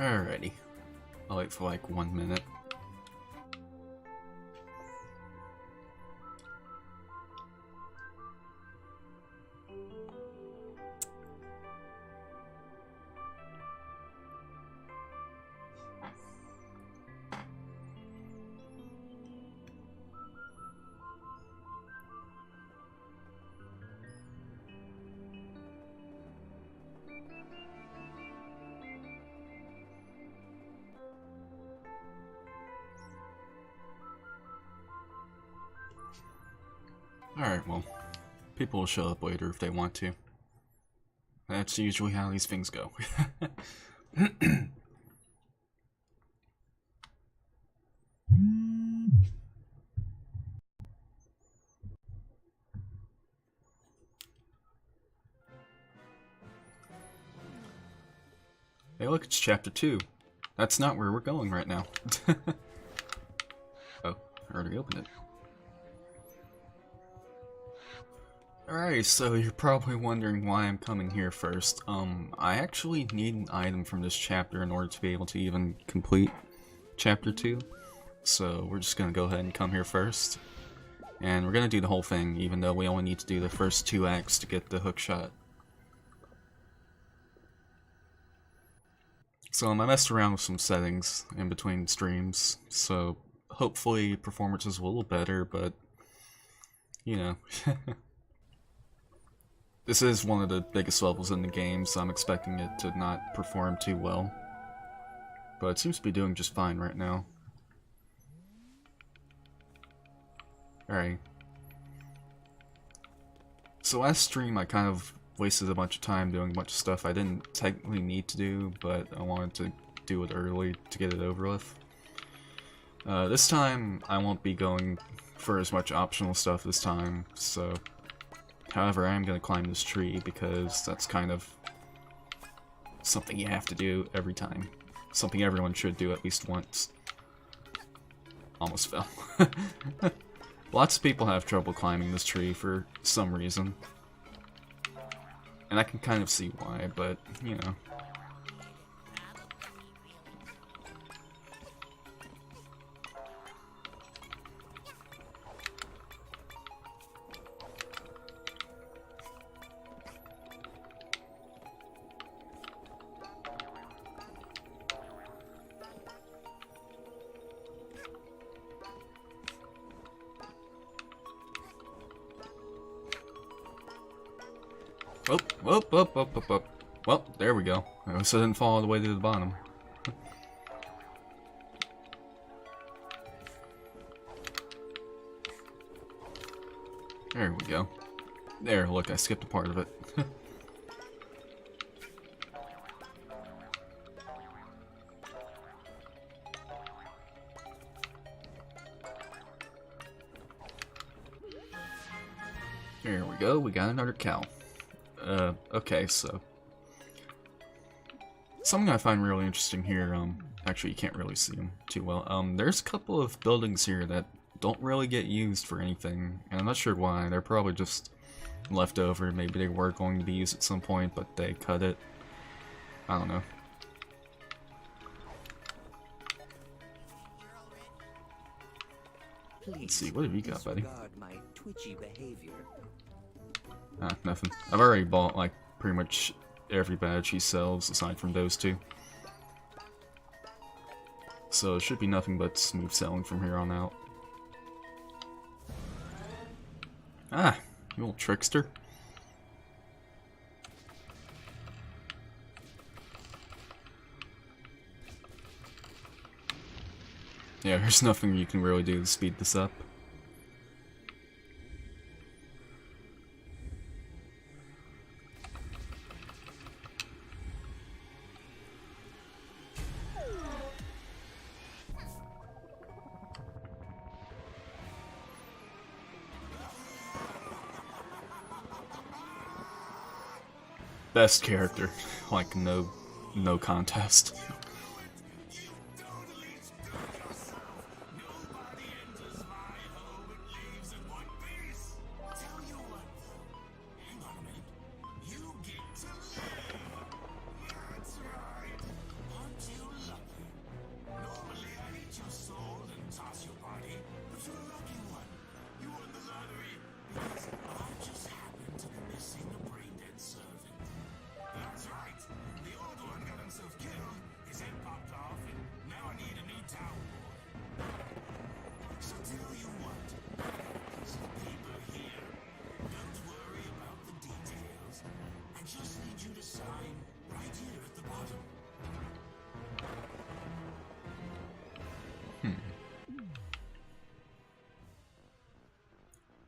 Alrighty. I'll wait for like 1 minute. Alright, well, people will show up later if they want to. That's usually how these things go. Hey look, it's chapter 2. That's not where we're going right now. Oh, I already opened it. Alright, so you're probably wondering why I'm coming here first. I actually need an item from this chapter in order to be able to even complete chapter 2. So we're just gonna go ahead and come here first. And we're gonna do the whole thing, even though we only need to do the first 2 acts to get the hook shot. So I messed around with some settings in between streams, so hopefully performance is a little better, but you know. This is one of the biggest levels in the game, so I'm expecting it to not perform too well. But it seems to be doing just fine right now. Alright. So last stream I kind of wasted a bunch of time doing a bunch of stuff I didn't technically need to do, but I wanted to do it early to get it over with. This time I won't be going for as much optional stuff this time, so... However, I am going to climb this tree because that's kind of something you have to do every time. Something everyone should do at least once. Almost fell. Lots of people have trouble climbing this tree for some reason. And I can kind of see why, but, you know. Whoop. Well, there we go. I guess I didn't fall all the way to the bottom. There we go. There, look, I skipped a part of it. There we go, we got another cow. Okay, so... Something I find really interesting here, actually you can't really see them too well. There's a couple of buildings here that don't really get used for anything, and I'm not sure why. They're probably just left over. Maybe they were going to be used at some point, but they cut it. I don't know. Let's see, what have you got, buddy? Ah, nothing. I've already bought, like, pretty much every badge he sells, aside from those 2. So it should be nothing but smooth selling from here on out. Ah, you old trickster. Yeah, there's nothing you can really do to speed this up. Best character, like no contest.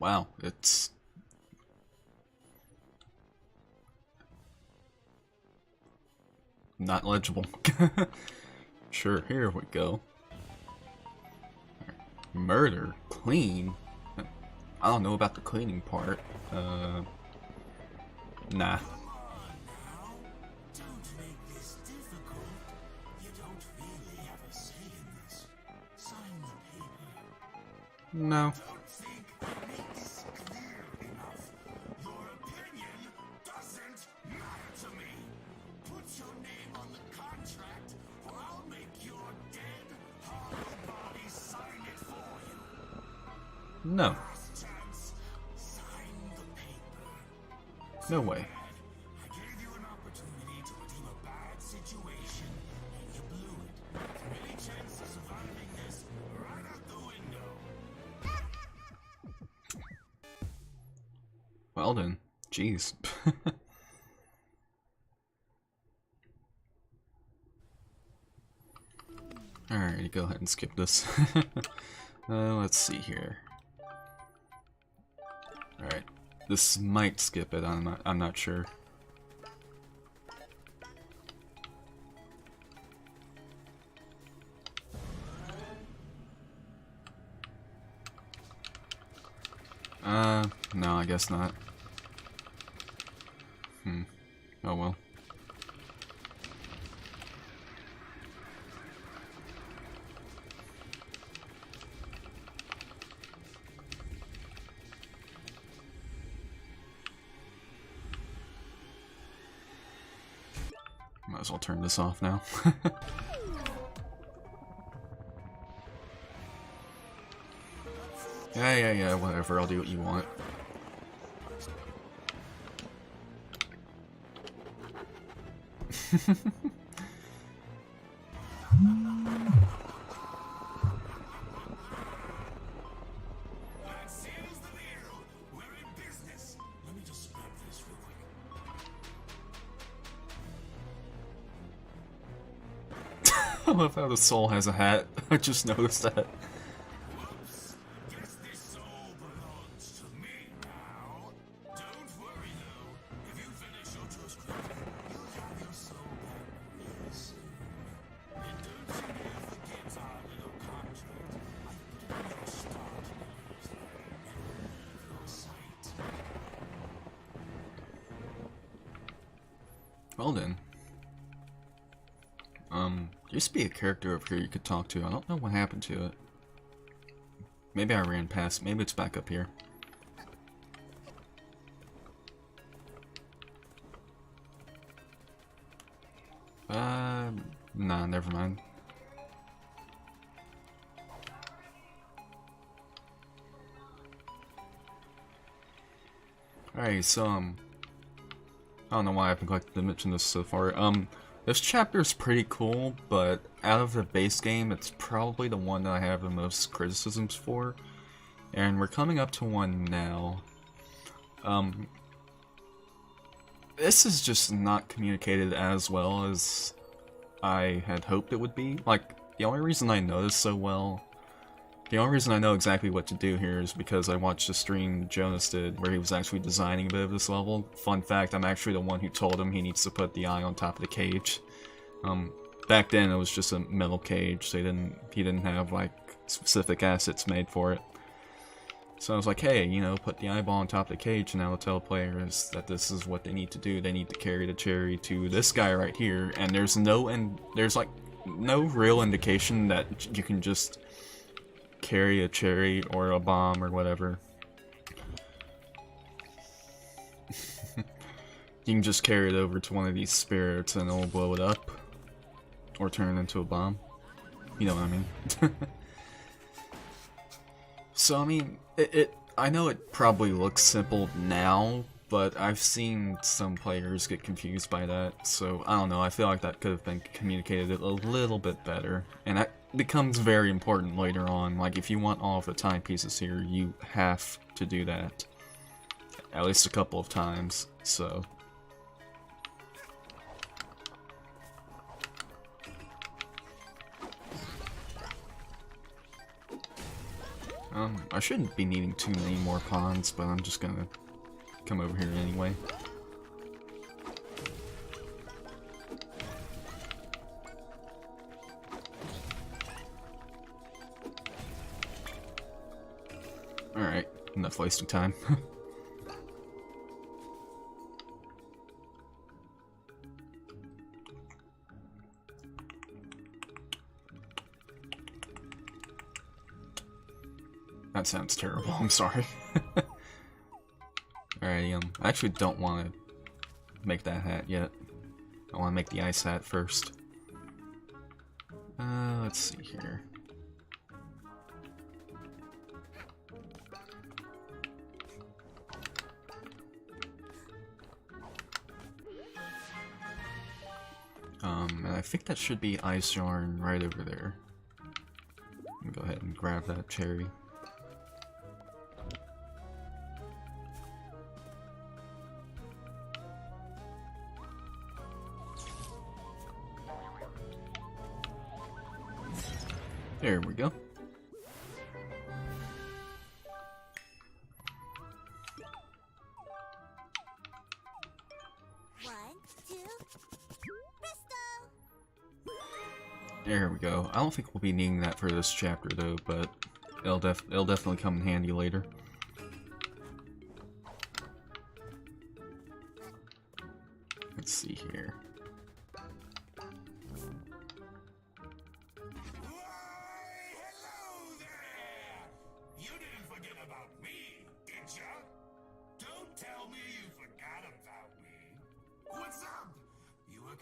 wow, it's... not legible. Sure, here we go. Murder? Clean? I don't know about the cleaning part. Nah. No. No. No way. I gave you an opportunity to redeem a bad situation, and you blew it. Any chance of surviving this right out the window? Well then, jeez. Alright, go ahead and skip this. Let's see here. Alright, this might skip it. I'm not sure. No, I guess not. Oh well. Might as well turn this off now. Yeah, whatever, I'll do what you want. I love how the soul has a hat. I just noticed that. Guess this soul belongs to me now. Don't worry though. If you finish your transcription, you'll have your soul back real soon. And don't you dare forget our little contract. I put it in your start numbers and leave your sight. Well then. There used to be a character over here you could talk to. I don't know what happened to it. Maybe I ran past. Maybe it's back up here. Nah, never mind. Alright, so, I don't know why I've neglected to mention this so far. This chapter is pretty cool, but out of the base game, it's probably the one that I have the most criticisms for. And we're coming up to one now. This is just not communicated as well as I had hoped it would be. Like, the only reason I know this so well, the only reason I know exactly what to do here is because I watched a stream Jonas did where he was actually designing a bit of this level. Fun fact, I'm actually the one who told him he needs to put the eye on top of the cage. Back then it was just a metal cage, so he didn't have like specific assets made for it. So I was like, hey, you know, put the eyeball on top of the cage, and I'll tell players that this is what they need to do. They need to carry the cherry to this guy right here, and there's like no real indication that you can just carry a cherry or a bomb or whatever. You can just carry it over to one of these spirits and it'll blow it up. Or turn it into a bomb. You know what I mean. So, I mean, I know it probably looks simple now, but I've seen some players get confused by that, so I don't know, I feel like that could have been communicated a little bit better. And that becomes very important later on. Like, if you want all of the timepieces here, you have to do that. At least a couple of times, so... I shouldn't be needing too many more ponds, but I'm just gonna come over here anyway. Alright, enough wasting time. That sounds terrible, I'm sorry. Alrighty, I actually don't want to make that hat yet. I want to make the ice hat first. Let's see here. And I think that should be ice yarn right over there. Let me go ahead and grab that cherry. There we go. There we go. I don't think we'll be needing that for this chapter though, but it'll definitely come in handy later. Let's see here.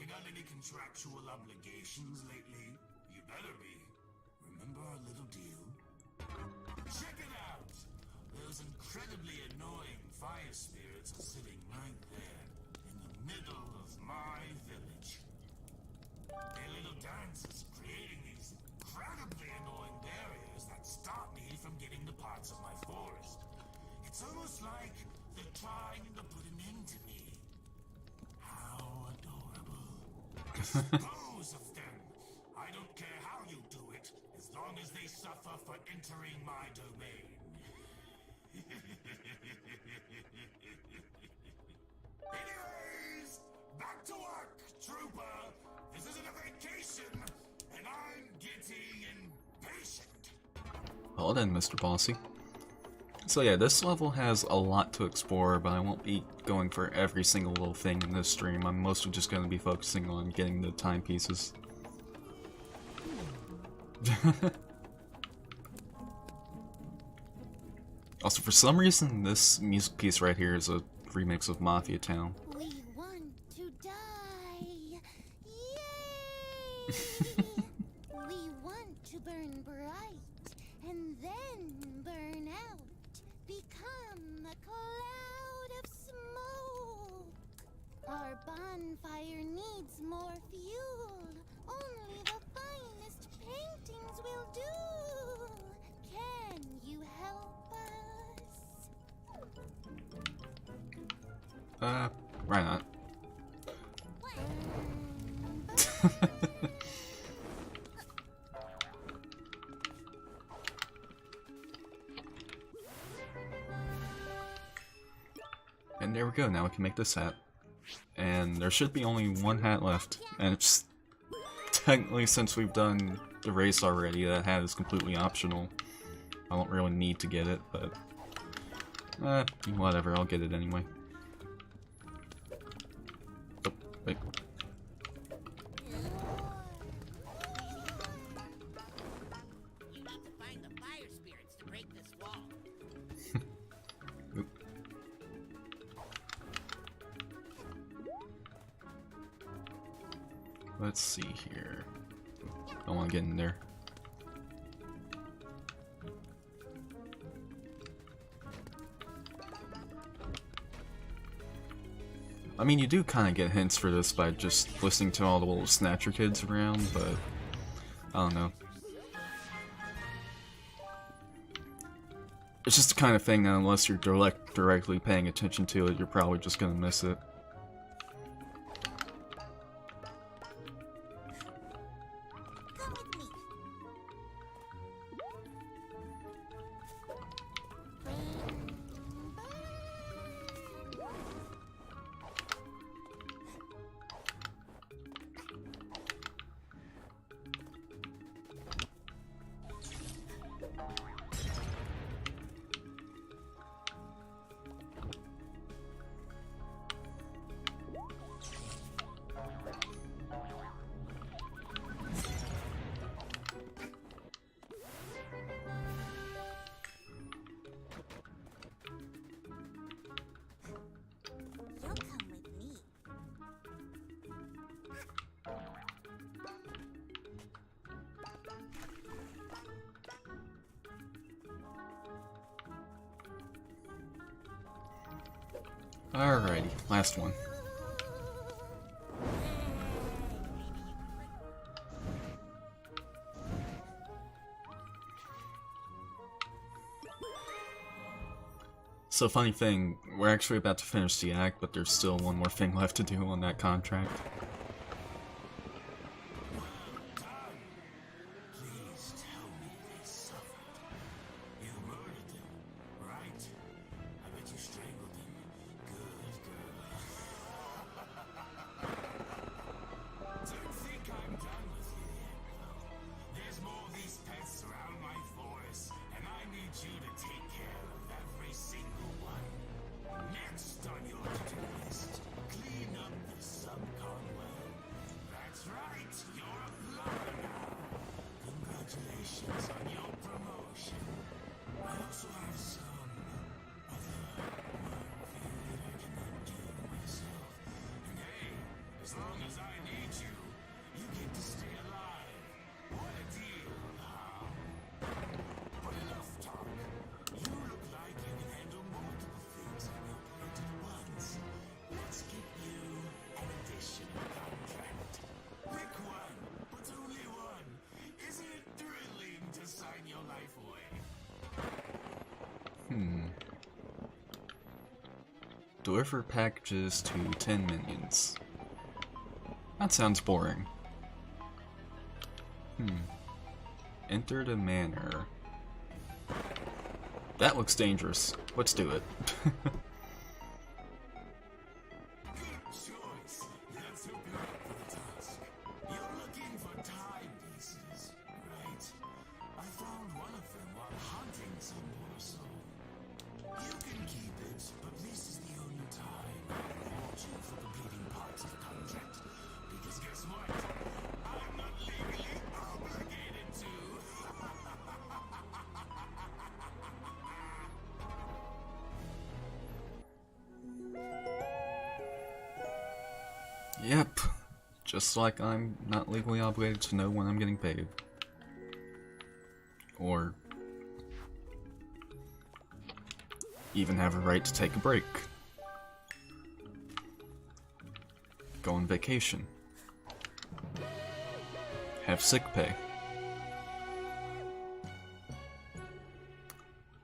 On any contractual obligations lately? You better be. Remember our little deal? Check it out! Those incredibly annoying fire spirits are sitting right there, in the middle of my village. Their little dance is creating these incredibly annoying barriers that stop me from getting to parts of my forest. It's almost like they're trying to put an end to me. How adorable. Dispose of them. I don't care how you do it, as long as they suffer for entering my domain. Anyways, back to work, trooper. This isn't a vacation, and I'm getting impatient. Well then, Mr. Bossy. So yeah, this level has a lot to explore, but I won't be going for every single little thing in this stream. I'm mostly just going to be focusing on getting the timepieces. Also, for some reason, this music piece right here is a remix of Mafia Town. We want to die! Yay! We want to burn bright, and then burn out. Become a cloud of smoke. Our bonfire needs more fuel. Only the finest paintings will do. Can you help us? Why not? And there we go, now we can make this hat. And there should be only one hat left. And it's technically, since we've done the race already, that hat is completely optional. I don't really need to get it, but whatever, I'll get it anyway. Oh, wait. You need to find the fire spirits to break this wall. Oop. Let's see here. I want to get in there. I mean, you do kind of get hints for this by just listening to all the little snatcher kids around, but I don't know. It's just the kind of thing that unless you're directly paying attention to it, you're probably just gonna miss it. Alrighty, last one. So funny thing, we're actually about to finish the act, but there's still one more thing left to do on that contract. Please tell me they suffered. You murdered them, right? I bet you strangled them. Good girl. Don't think I'm done with you yet, though. There's more of these pests around my forest, and I need you to take care of every single one. Next on your to-do list, clean up the Subcon well. That's right, you're a plumber now. Congratulations on your promotion. I also have some other work for you that I cannot do myself. And hey, as long as I need you, you get to stay alive. What a deal, huh? But enough talk. You look like you can handle multiple things on your plate at once. Let's get you an additional contract. Pick one, but only one. Isn't it thrilling to sign your life away? Deliver packages to 10 minions. That sounds boring. Enter the manor. That looks dangerous. Let's do it. Good choice. Let's hook you up for the task. You're looking for timepieces, right? I found one of them while hunting some poor soul. You can keep it, but this is the only time I'll reward you for completing parts of the contract. Because guess what? I'm not legally obligated to. Yep. Just like I'm not legally obligated to know when I'm getting paid. Or even have a right to take a break. Go on vacation. Have sick pay.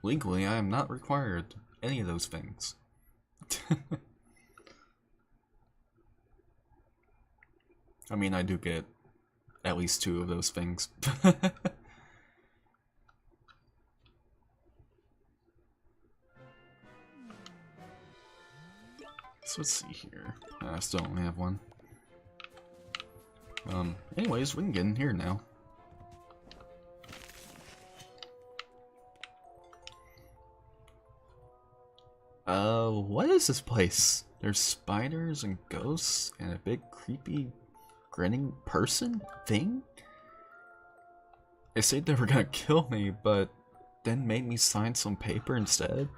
Legally, I am not required any of those things. I mean, I do get at least 2 of those things. So let's see here. I still only have one. Anyways, we can get in here now. What is this place? There's spiders and ghosts and a big creepy grinning person thing? They said they were gonna kill me, but then made me sign some paper instead.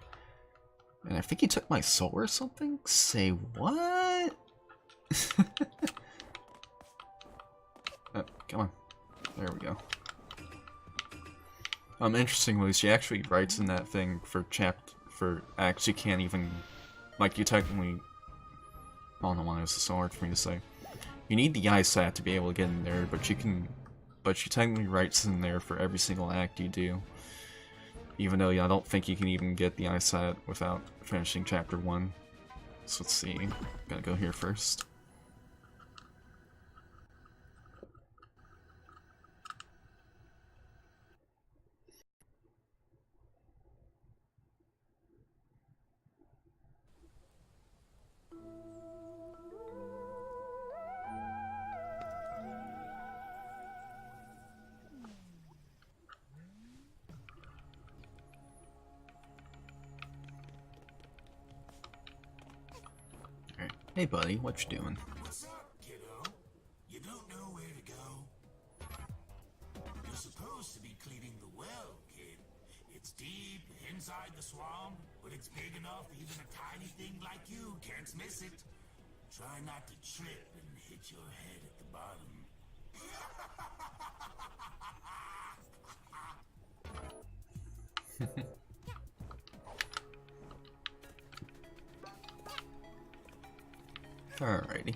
And I think he took my soul or something? Say what? Oh, come on. There we go. Interestingly, she actually writes in that thing for acts you can't even, like, you technically, I don't know why this is so hard for me to say. You need the ISAT to be able to get in there, but she technically writes in there for every single act you do. Even though, yeah, I don't think you can even get the ISAT without finishing Chapter 1. So let's see. Gotta go here first. Alright. Hey buddy, what you doing? What's up, kiddo? You don't know where to go? You're supposed to be cleaning the well, kid. It's deep inside the swamp, but it's big enough even a tiny thing like you can't miss it. Try not to trip and hit your head at the bottom. Alrighty.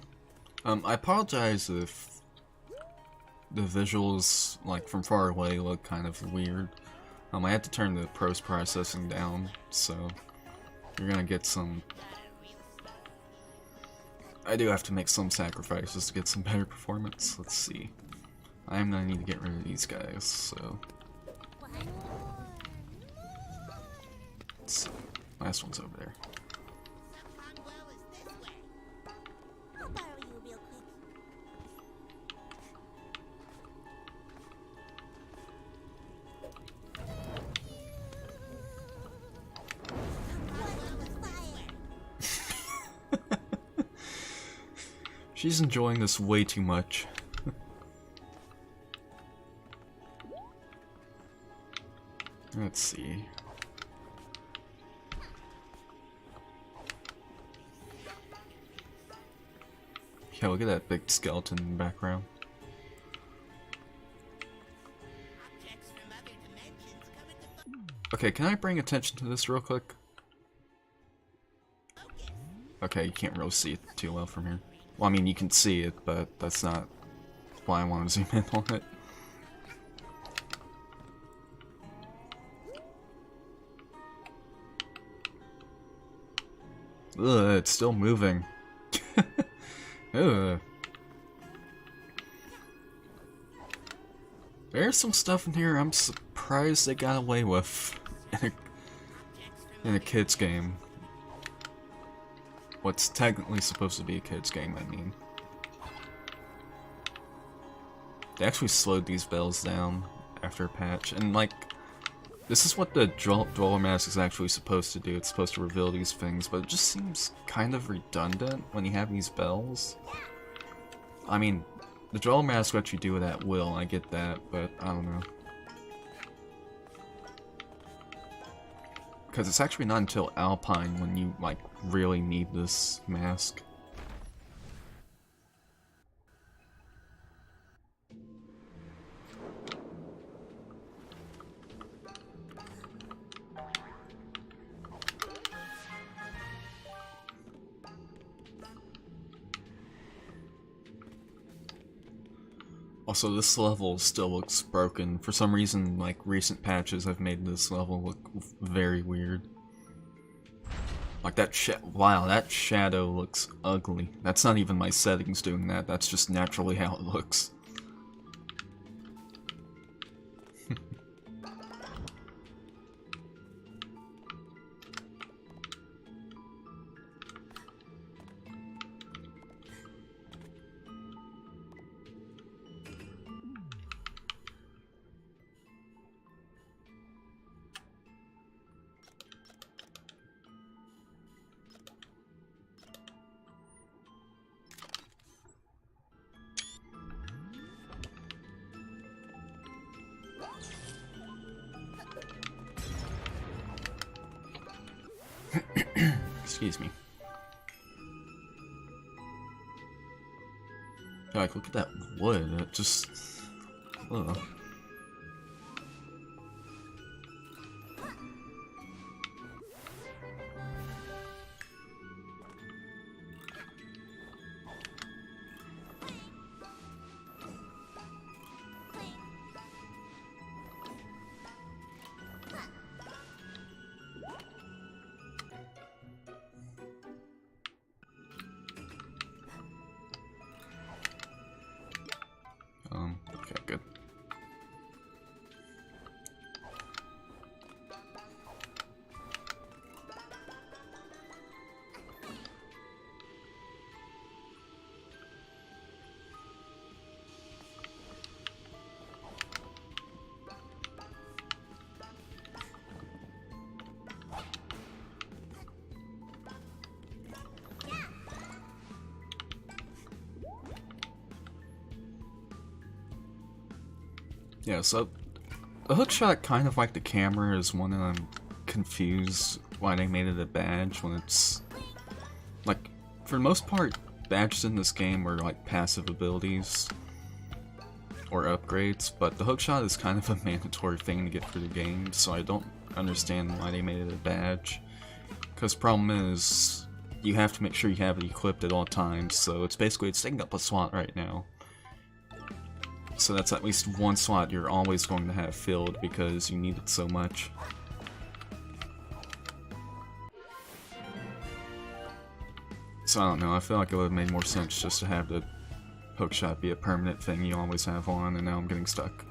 I apologize if the visuals, like, from far away look kind of weird. I had to turn the post-processing down, so you're gonna get some... I do have to make some sacrifices to get some better performance. Let's see. I'm gonna need to get rid of these guys, so... Let's see. Last one's over there. Subcon well is this way. I'll borrow you real quick. She's enjoying this way too much. Let's see. Yeah, look at that big skeleton in the background. Objects from other dimensions come into Okay, can I bring attention to this real quick? focus. Okay, you can't really see it too well from here. Well, I mean, you can see it, but that's not why I want to zoom in on it. Ugh, it's still moving. Ugh. There's some stuff in here I'm surprised they got away with in a kid's game. What's technically supposed to be a kid's game, I mean. They actually slowed these bells down after a patch, and like, this is what the Dweller Mask is actually supposed to do. It's supposed to reveal these things, but it just seems kind of redundant when you have these bells. I mean, the Dweller Mask lets you do it at will, I get that, but I don't know. Because it's actually not until Alpine when you, like, really need this mask. Also, this level still looks broken. For some reason, like, recent patches have made this level look very weird. Like, wow, that shadow looks ugly. That's not even my settings doing that, that's just naturally how it looks. Excuse me. Like, look at that wood. It just... Ugh. Okay, good. Yeah, so the hookshot, kind of like the camera, is one that I'm confused why they made it a badge when it's like, for the most part, badges in this game are like passive abilities or upgrades, but the hookshot is kind of a mandatory thing to get through the game, so I don't understand why they made it a badge. Because problem is, you have to make sure you have it equipped at all times, so it's taking up a slot right now. So that's at least one slot you're always going to have filled because you need it so much. So I don't know, I feel like it would have made more sense just to have the hookshot be a permanent thing you always have on, and now I'm getting stuck.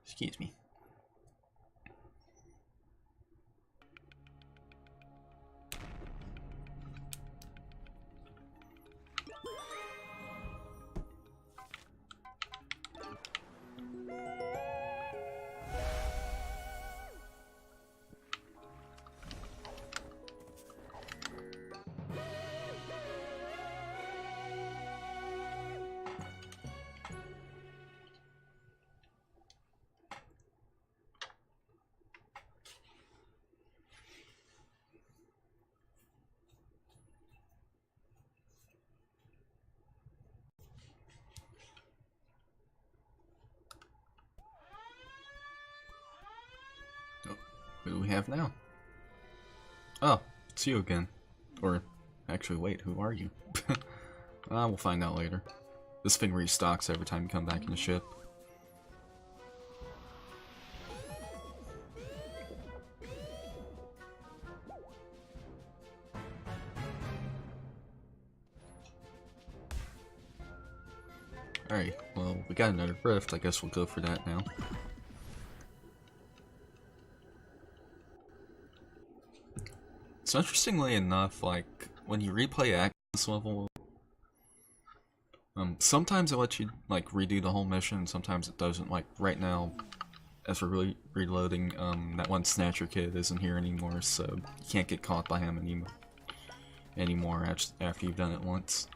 Excuse me. Who do we have now? Oh, it's you again. Or, actually, wait, who are you? We'll find out later. This thing restocks every time you come back in the ship. Alright, well, we got another rift. I guess we'll go for that now. So interestingly enough, like, when you replay at this level, sometimes it lets you, like, redo the whole mission, sometimes it doesn't. Like, right now, as we're reloading, that one Snatcher kid isn't here anymore, so you can't get caught by him anymore after you've done it once.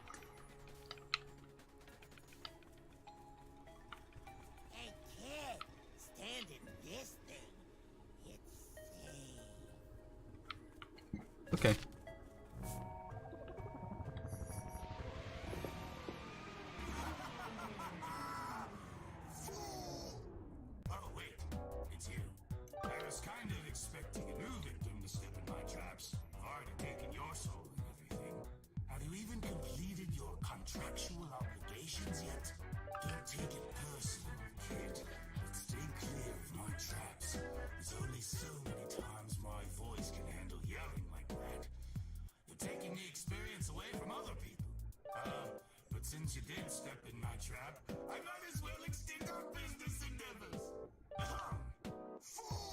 Hey kid, stand in this thing. It's safe. Okay. Oh, wait. It's you. I was kind of expecting a new victim to step in my traps. I've already taken your soul and everything. Have you even completed your contractual obligations yet? Don't take it personal, kid. But stay clear of my traps. There's only so many times my voice can handle yelling like that. You're taking the experience away from other people. But since you did step in my trap, I might as well extend our business endeavors. Fool!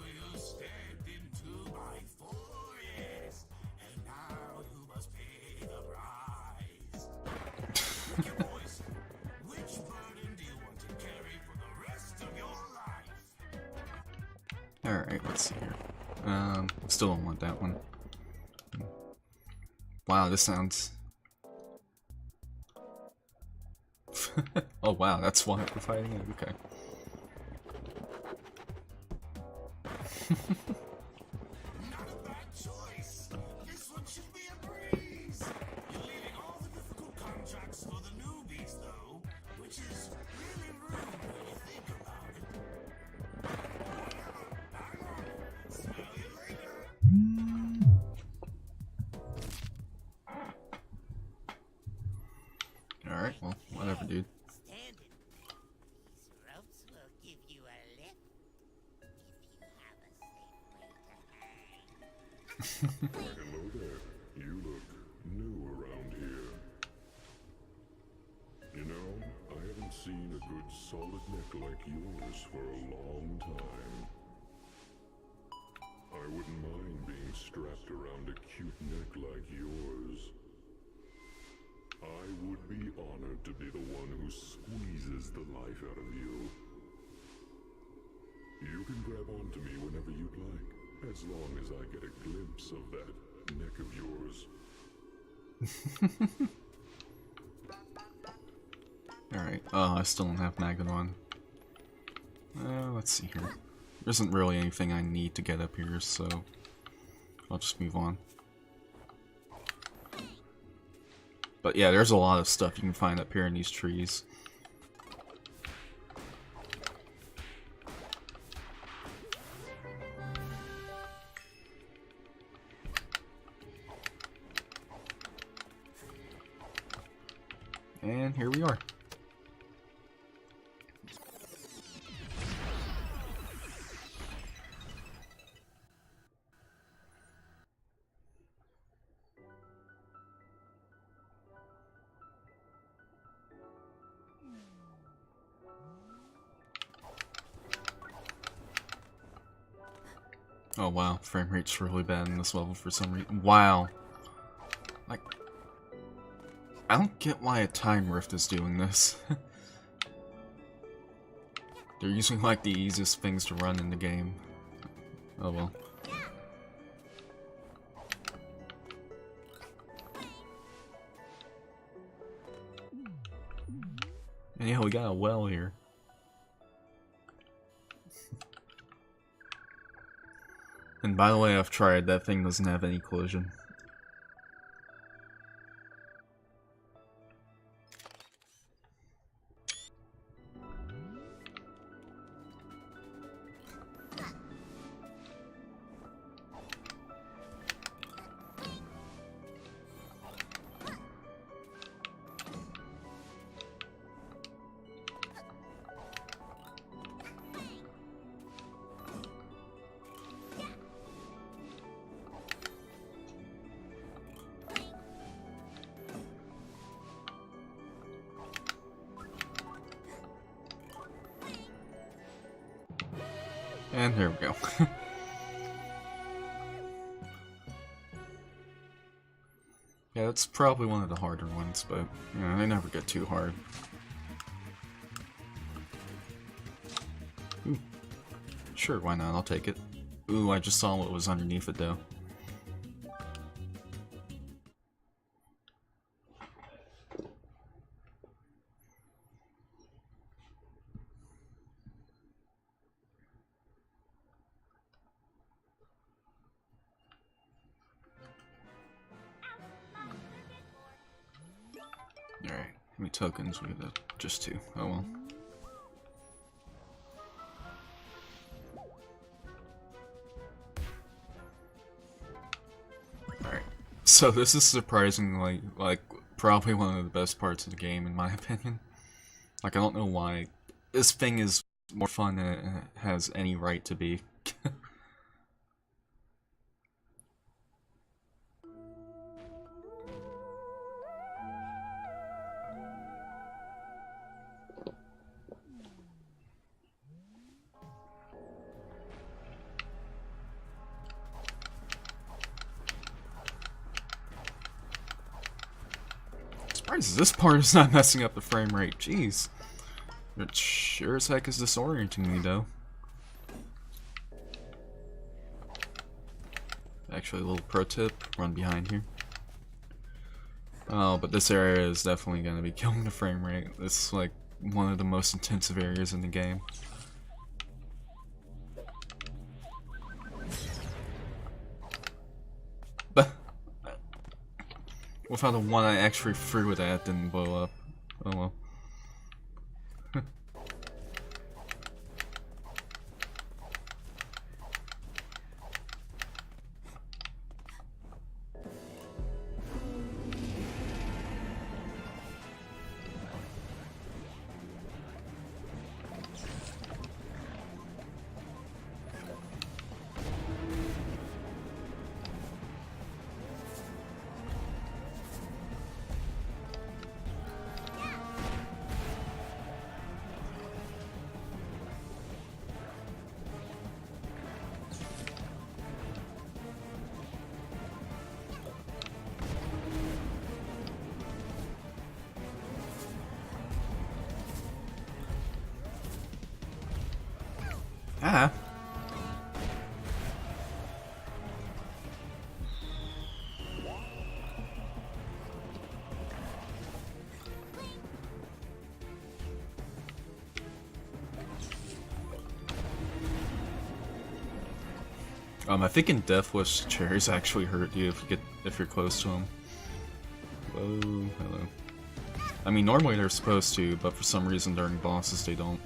You stepped into my forest, and now you must pay the price. Your voice. Which burden do you want to carry for the rest of your life? Alright, let's see here. Still don't want that one. Wow, this sounds... oh wow, that's why we're fighting it? Okay. Not a bad choice. This one should be a breeze. You're leaving all the difficult contracts for the newbies, though, which is really rude when you think about it. Hang on. Smell you later. Alright, well, whatever, dude. Stand in there. These ropes will give you a lift if you have a safe way to hang. Why, hello there. You look new around here. You know, I haven't seen a good solid neck like yours for a long time. I wouldn't mind being strapped around a cute neck like yours. I would be honored to be the one who squeezes the life out of you. You can grab onto me whenever you'd like, as long as I get a glimpse of that neck of yours. Alright, I still don't have Magneton. Let's see here. There isn't really anything I need to get up here, so I'll just move on. But yeah, there's a lot of stuff you can find up here in these trees. And here we are. Oh wow, frame rate's really bad in this level for some reason. Wow. Like, I don't get why a time rift is doing this. They're using like the easiest things to run in the game. Oh well. And yeah, we got a well here. And by the way, I've tried, that thing doesn't have any collision. And there we go. Yeah, it's probably one of the harder ones, but you know, they never get too hard. Ooh. Sure, why not? I'll take it. Ooh, I just saw what was underneath it though. Alright, how many tokens? We got just 2. Oh well. Alright, so this is surprisingly, like, probably one of the best parts of the game in my opinion. Like, I don't know why. This thing is more fun than it has any right to be. Surprised this part is not messing up the frame rate, jeez. It sure as heck is disorienting me though. Actually, a little pro tip, run behind here. Oh, but this area is definitely gonna be killing the frame rate. This is like one of the most intensive areas in the game. Without the one I actually threw it at didn't blow up. Oh well. Ah. I think in Death Wish, cherries actually hurt you if you're close to them. Whoa, hello. I mean, normally they're supposed to, but for some reason during bosses they don't.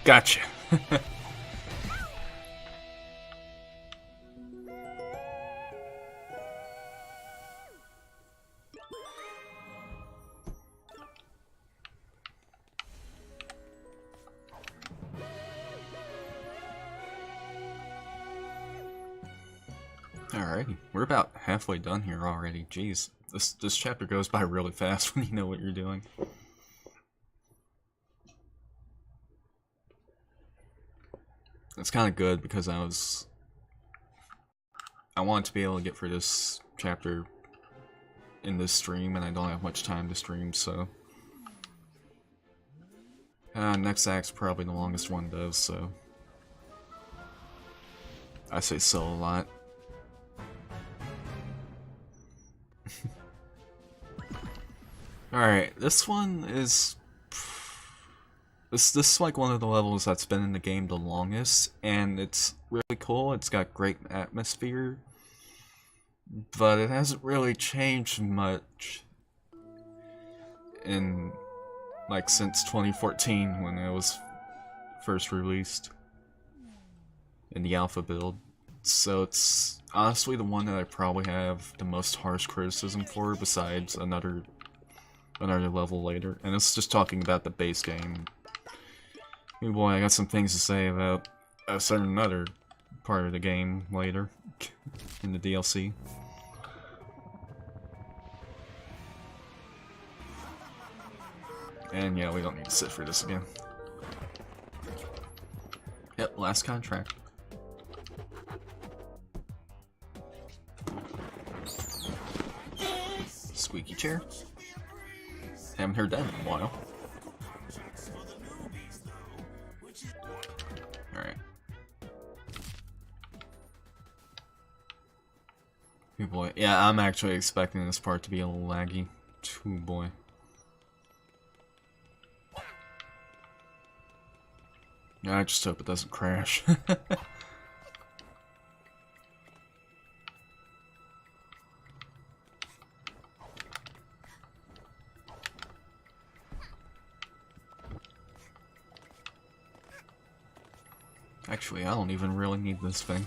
Gotcha. Alrighty, we're about halfway done here already. Jeez, this chapter goes by really fast when you know what you're doing. It's kind of good because I wanted to be able to get through this chapter in this stream, and I don't have much time to stream, so next act's probably the longest one does, so I say so a lot. Alright, this one is... This is like one of the levels that's been in the game the longest, and it's really cool. It's got great atmosphere, but it hasn't really changed much in like since 2014 when it was first released in the alpha build. So it's honestly the one that I probably have the most harsh criticism for, besides another level later, and it's just talking about the base game. Oh boy, I got some things to say about a certain other part of the game later in the DLC. And yeah, we don't need to sit for this again. Yep, last contract. Squeaky chair. Haven't heard that in a while. Alright. Oh boy. Yeah, I'm actually expecting this part to be a little laggy. Oh boy. I just hope it doesn't crash. Actually, I don't even really need this thing.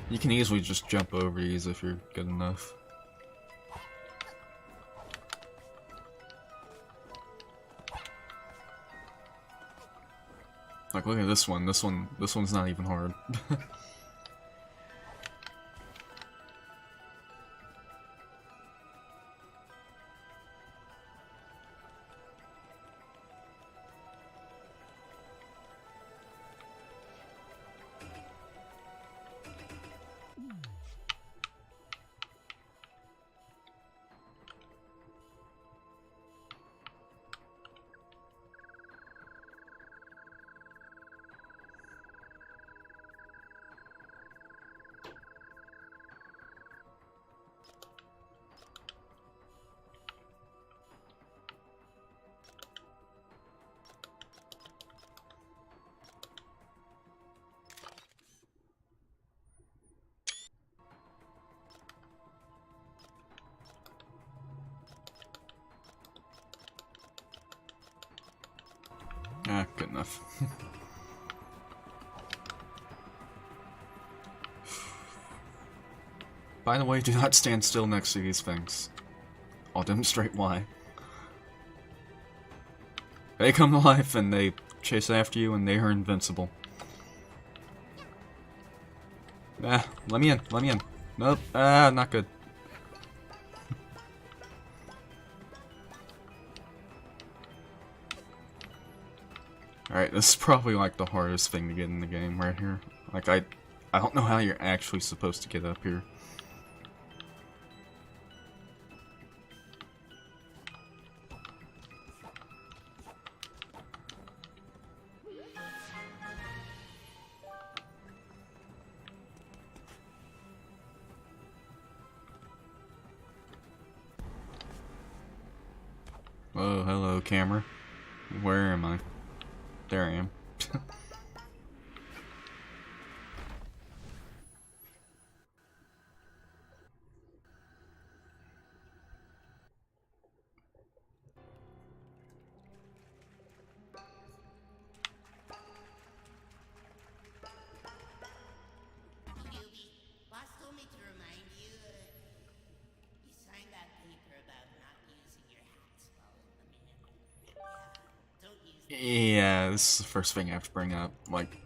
You can easily just jump over these if you're good enough. Like, look at this one. This one's not even hard. Ah, good enough. By the way, do not stand still next to these things. I'll demonstrate why. They come to life and they chase after you and they are invincible. Ah, let me in, let me in. Nope, not good. Alright, this is probably like the hardest thing to get in the game right here. Like, I don't know how you're actually supposed to get up here. Oh, hello, camera. Where am I? There I am. Yubi, boss told me to remind you, you signed that paper about not using your hats while in the manor. Don't use them. Yeah, this is the first thing I have to bring up. Like,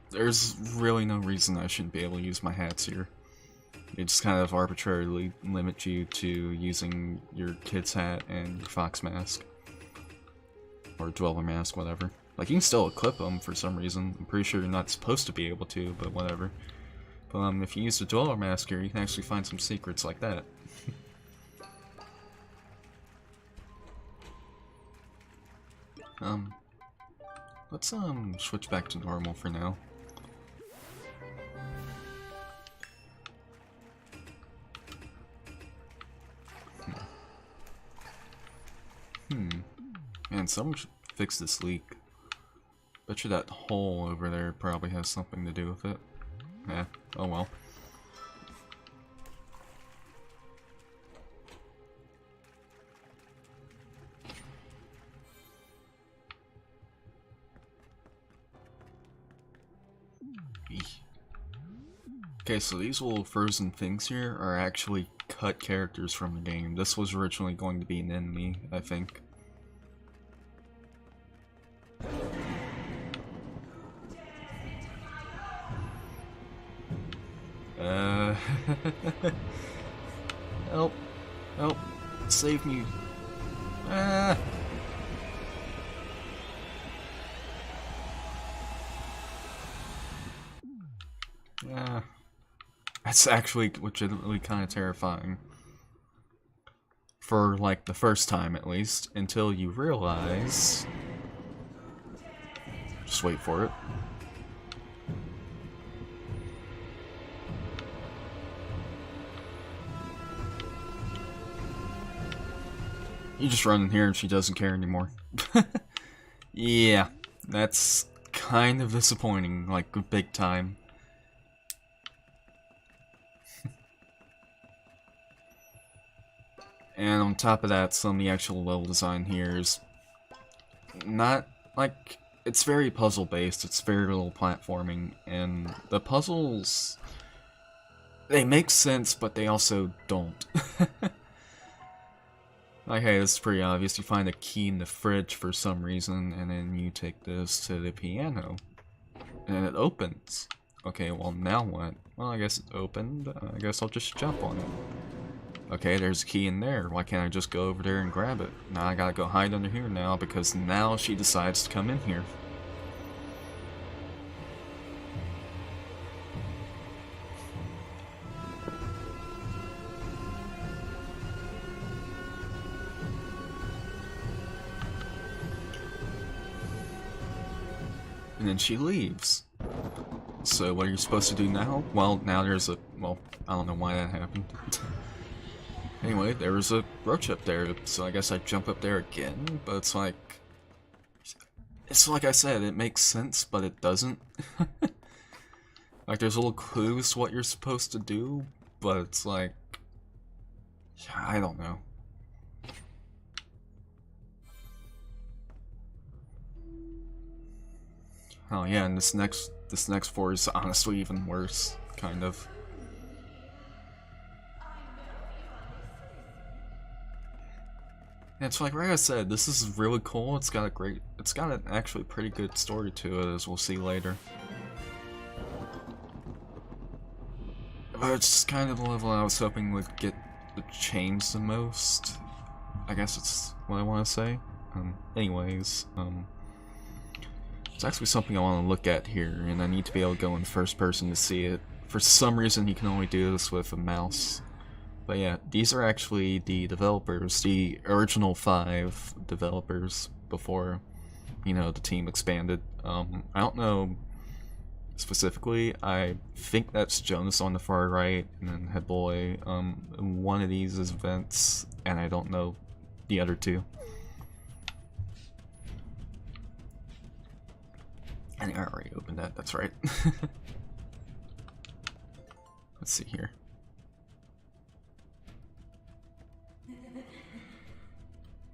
there's really no reason I shouldn't be able to use my hats here. It just kind of arbitrarily limit you to using your kid's hat and your fox mask. Or dweller mask, whatever. Like, you can still equip them for some reason. I'm pretty sure you're not supposed to be able to, but whatever. But if you use the dweller mask here, you can actually find some secrets like that. Let's switch back to normal for now. Man, someone should fix this leak. Bet you that hole over there probably has something to do with it. Yeah, oh well. Okay, so these little frozen things here are actually cut characters from the game. This was originally going to be an enemy, I think. Help. Help. Save me. Ah. Yeah. That's actually legitimately kind of terrifying. For, like, the first time, at least. Until you realize... Just wait for it. You just run in here and she doesn't care anymore. Yeah, that's kind of disappointing, like, big time. And on top of that, some of the actual level design here is not, like, it's very puzzle-based, it's very little platforming, and the puzzles, they make sense, but they also don't. Like, hey, this is pretty obvious. You find a key in the fridge for some reason, and then you take this to the piano, and it opens. Okay, well, now what? Well, I guess it's opened. I guess I'll just jump on it. Okay, there's a key in there. Why can't I just go over there and grab it? Now I gotta go hide under here now, because now she decides to come in here. And then she leaves. So what are you supposed to do now? Well, now there's a... well, I don't know why that happened. Anyway, there was a roach up there, so I guess I jump up there again, but it's like... It's like I said, it makes sense, but it doesn't. Like, there's little clues to what you're supposed to do, but it's like... I don't know. Oh yeah, and this next floor is honestly even worse, kind of. And it's like I said, this is really cool. It's got a great it's got an actually pretty good story to it, as we'll see later. But it's kind of the level I was hoping would get the change the most. I guess it's what I want to say. Anyways, it's actually something I want to look at here, and I need to be able to go in first person to see it. For some reason, you can only do this with a mouse. But yeah, these are actually the developers, the original 5 developers before, you know, the team expanded. I don't know specifically. I think that's Jonas on the far right, and then Headboy. One of these is Vince, and I don't know the other 2. I think I already opened that, that's right. Let's see here.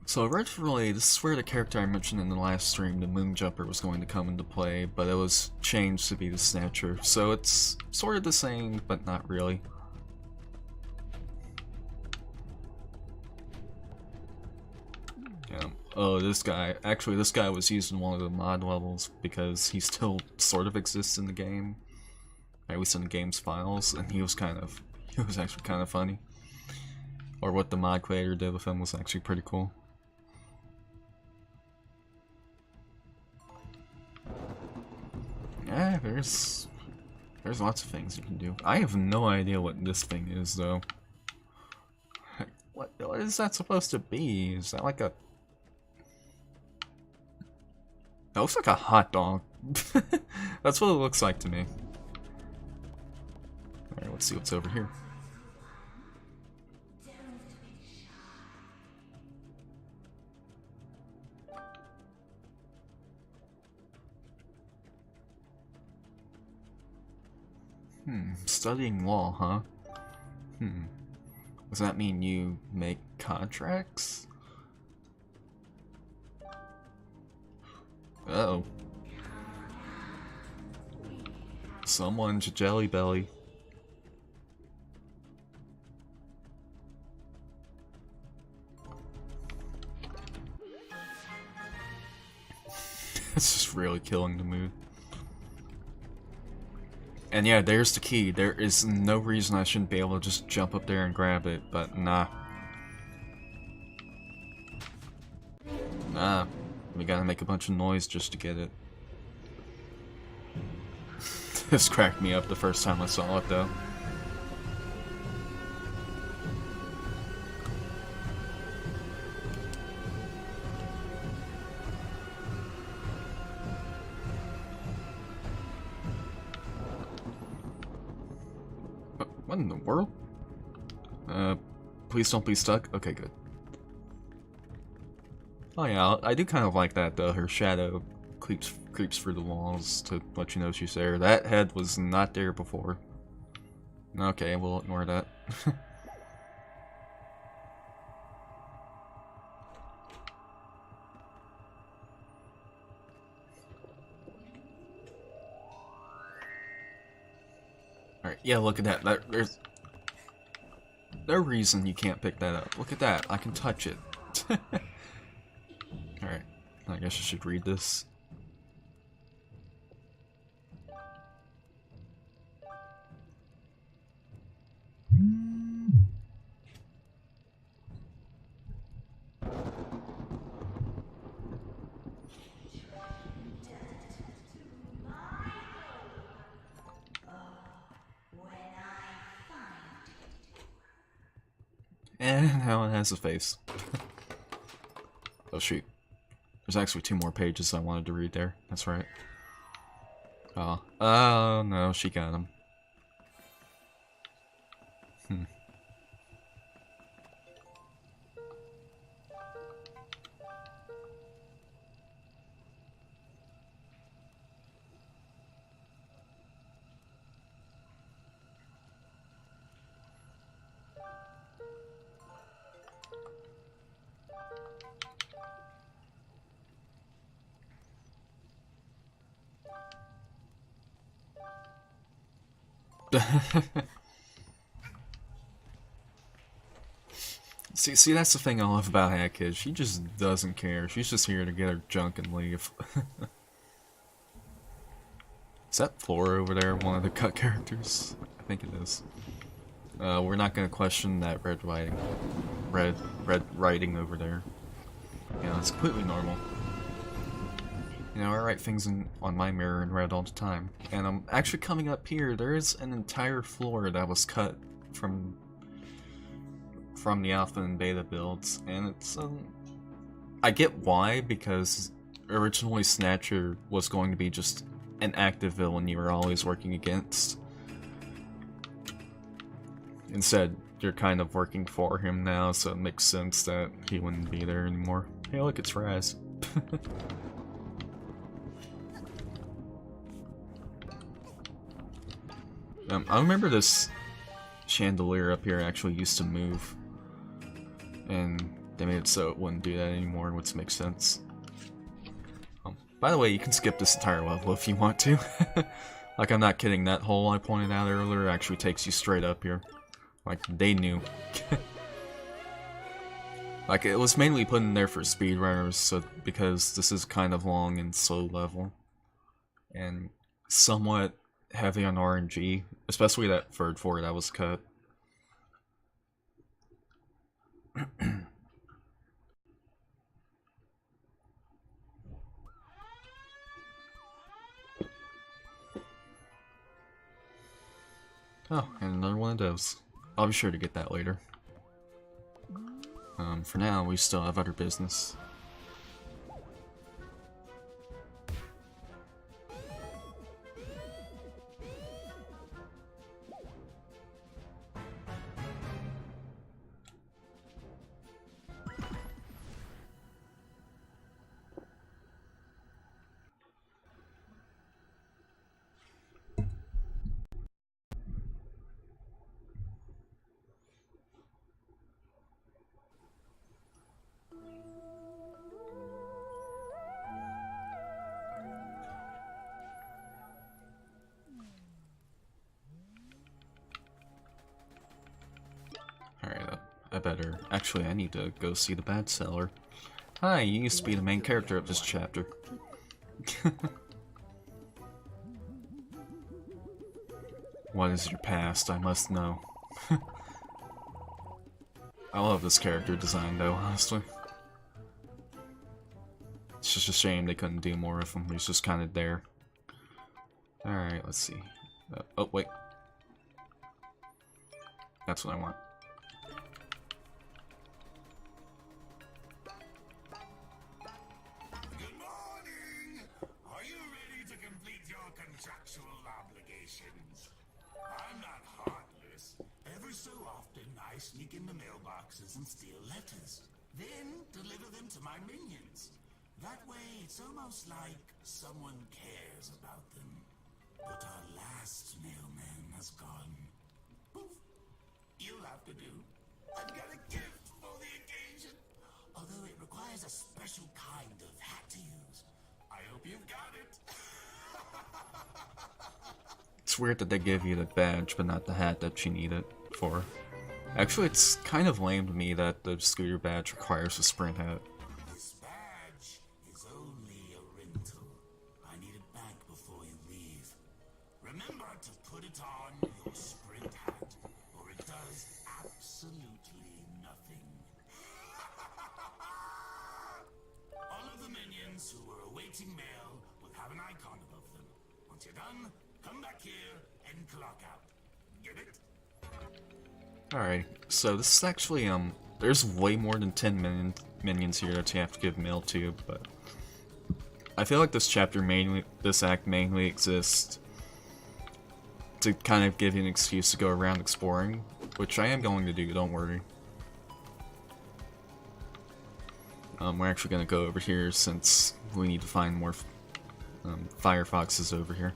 So originally, this is where the character I mentioned in the last stream, the Moonjumper, was going to come into play, but it was changed to be the Snatcher. So it's sort of the same, but not really. Yeah. Oh, this guy. Actually, this guy was used in one of the mod levels because he still sort of exists in the game. At least in the game's files, and he was actually kind of funny. Or what the mod creator did with him was actually pretty cool. Yeah, there's lots of things you can do. I have no idea what this thing is, though. What is that supposed to be? Is that like a... That looks like a hot dog. That's what it looks like to me. Alright, let's see what's over here. Studying law, huh? Does that mean you make contracts? Uh-oh. Someone's jelly belly. It's just really killing the mood. And yeah, there's the key. There is no reason I shouldn't be able to just jump up there and grab it, but nah. Nah. We gotta make a bunch of noise just to get it. This cracked me up the first time I saw it, though. What in the world? Please don't be stuck? Okay, good. Oh yeah, I do kind of like that though. Her shadow creeps through the walls to let you know she's there. That head was not there before. Okay, we'll ignore that. Alright, yeah, look at that. There's no reason you can't pick that up. Look at that. I can touch it. Alright, I guess I should read this. And now it has a face. Oh shoot. There's actually 2 more pages I wanted to read there. That's right. Oh no, she got him. See, that's the thing I love about Hat Kid. She just doesn't care. She's just here to get her junk and leave. Is that Flora over there one of the cut characters? I think it is. We're not gonna question that red writing over there. You know, it's completely normal. You know, I write things on my mirror in red all the time. And I'm actually coming up here, there is an entire floor that was cut from the alpha and beta builds, and it's I get why, because originally Snatcher was going to be just an active villain you were always working against. Instead, you're kind of working for him now, so it makes sense that he wouldn't be there anymore. Hey look, it's Raz. I remember this chandelier up here actually used to move, and they made it so it wouldn't do that anymore, which makes sense. By the way, you can skip this entire level if you want to. Like, I'm not kidding, that hole I pointed out earlier actually takes you straight up here. Like, they knew. Like, it was mainly put in there for speedrunners, so because this is kind of long and slow level, and somewhat heavy on RNG, especially that third floor that was cut. Oh, and another one of those. I'll be sure to get that later. For now, we still have other business. Alright, I better... Actually, I need to go see the bad seller. Hi, you used to be the main character of this chapter. What is your past? I must know. I love this character design though, honestly. It's just a shame they couldn't do more of him. He's just kind of there. Alright, let's see. Oh, wait. That's what I want. Good morning! Are you ready to complete your contractual obligations? I'm not heartless. Every so often, I sneak into mailboxes and steal letters. Then deliver them to my minions. That way, it's almost like someone cares about them. But our last mailman has gone. Poof. You'll have to do. I've got a gift for the occasion. Although it requires a special kind of hat to use. I hope you've got it. It's weird that they give you the badge, but not the hat that you need it for. Actually, it's kind of lame to me that the scooter badge requires a sprint hat. This badge is only a rental. I need it back before you leave. Remember to put it on your sprint hat, or it does absolutely nothing. All of the minions who are awaiting mail will have an icon above them. Once you're done, come back here and clock out. Get it? Alright, so this is actually, there's way more than 10 minions here that you have to give mail to, but I feel like this act mainly exists to kind of give you an excuse to go around exploring, which I am going to do, don't worry. We're actually going to go over here since we need to find more Firefoxes over here.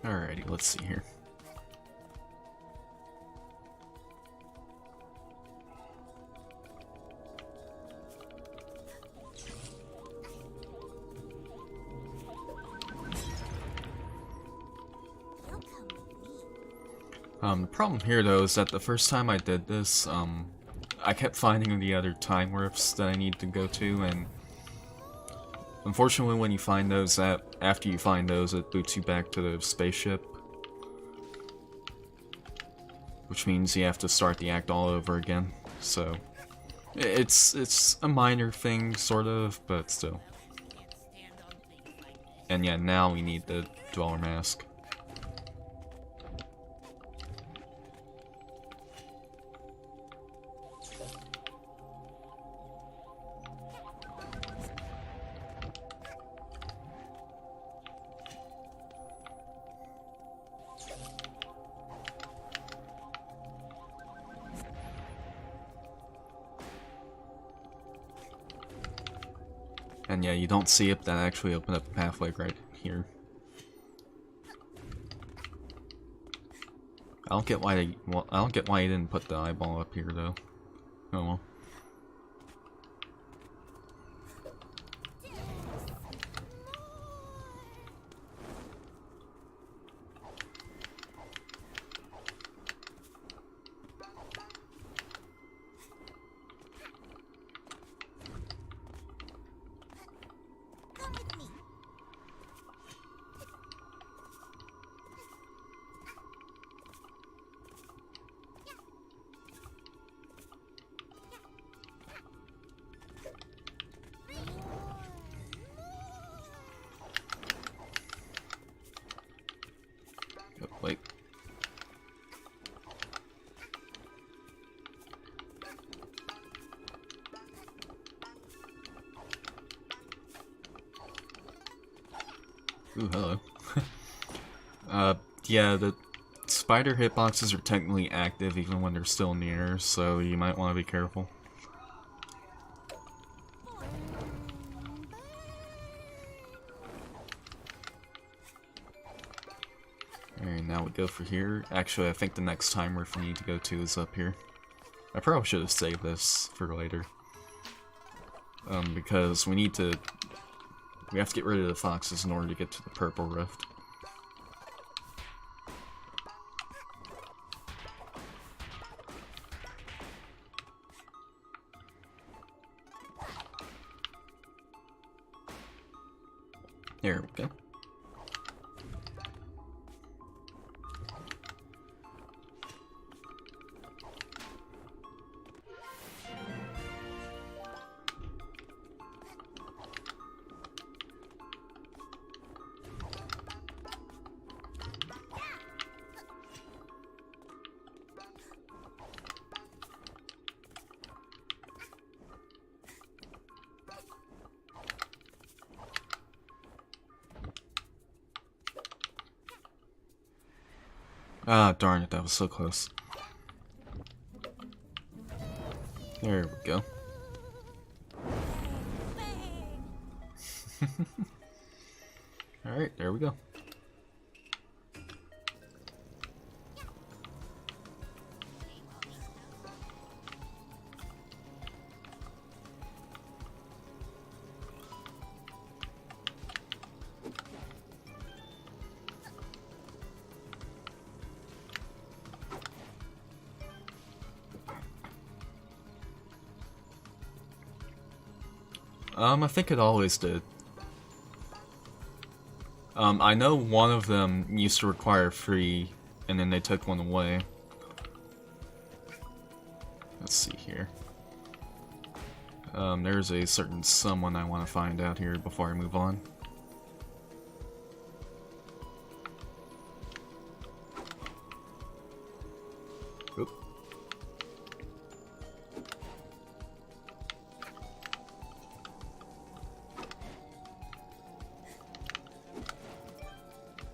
Alright. Alrighty, let's see here. You'll come with me. The problem here though is that the first time I did this, I kept finding the other time rifts that I need to go to, and unfortunately when you find those, after you find those, it boots you back to the spaceship. Which means you have to start the act all over again, so it's a minor thing, sort of, but still. And yeah, now we need the Dweller Mask. And yeah, you don't see it, that actually opened up a pathway right here. I don't get why I don't get why you didn't put the eyeball up here though. Oh well. Come with me. Oh, wait. Ooh, hello. Yeah, the spider hitboxes are technically active even when they're still near, so you might want to be careful. Alright, now we go for here. Actually, I think the next time we need to go to is up here. I probably should have saved this for later. Because we have to get rid of the foxes in order to get to the purple rift. There we go. Ah, darn it, that was so close. There we go. Alright, there we go. I think it always did. I know one of them used to require free, and then they took one away. Let's see here. There's a certain someone I want to find out here before I move on. Oop.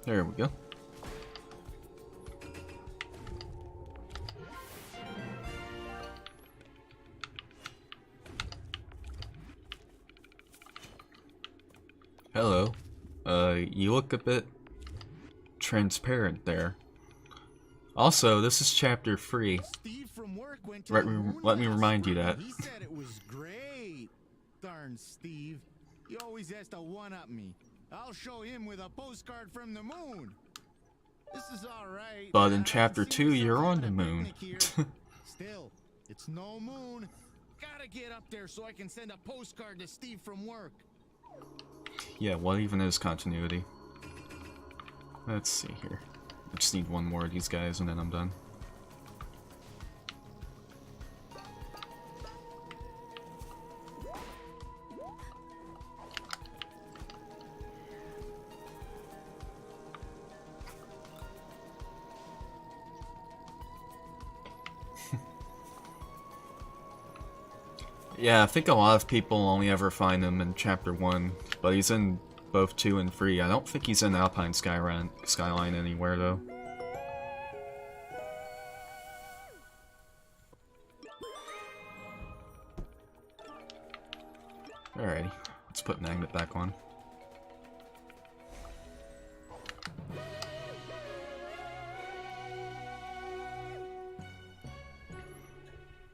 There we go. Hello. You look a bit transparent there. Also, this is chapter 3. Steve from work went to Let the me, moon let me last remind you spring. that. He said it was great. Darn Steve. He always has to one-up me. I'll show him with a postcard from the moon. This is all right. But in I can chapter see 2, myself you're on having the a moon. picnic here. Still, it's no moon. Gotta get up there so I can send a postcard to Steve from work. Yeah, what even is continuity? Let's see here. I just need one more of these guys and then I'm done. Yeah, I think a lot of people only ever find him in chapter 1, but he's in both 2 and 3. I don't think he's in Alpine Skyline anywhere though. Alrighty, let's put Magnet back on.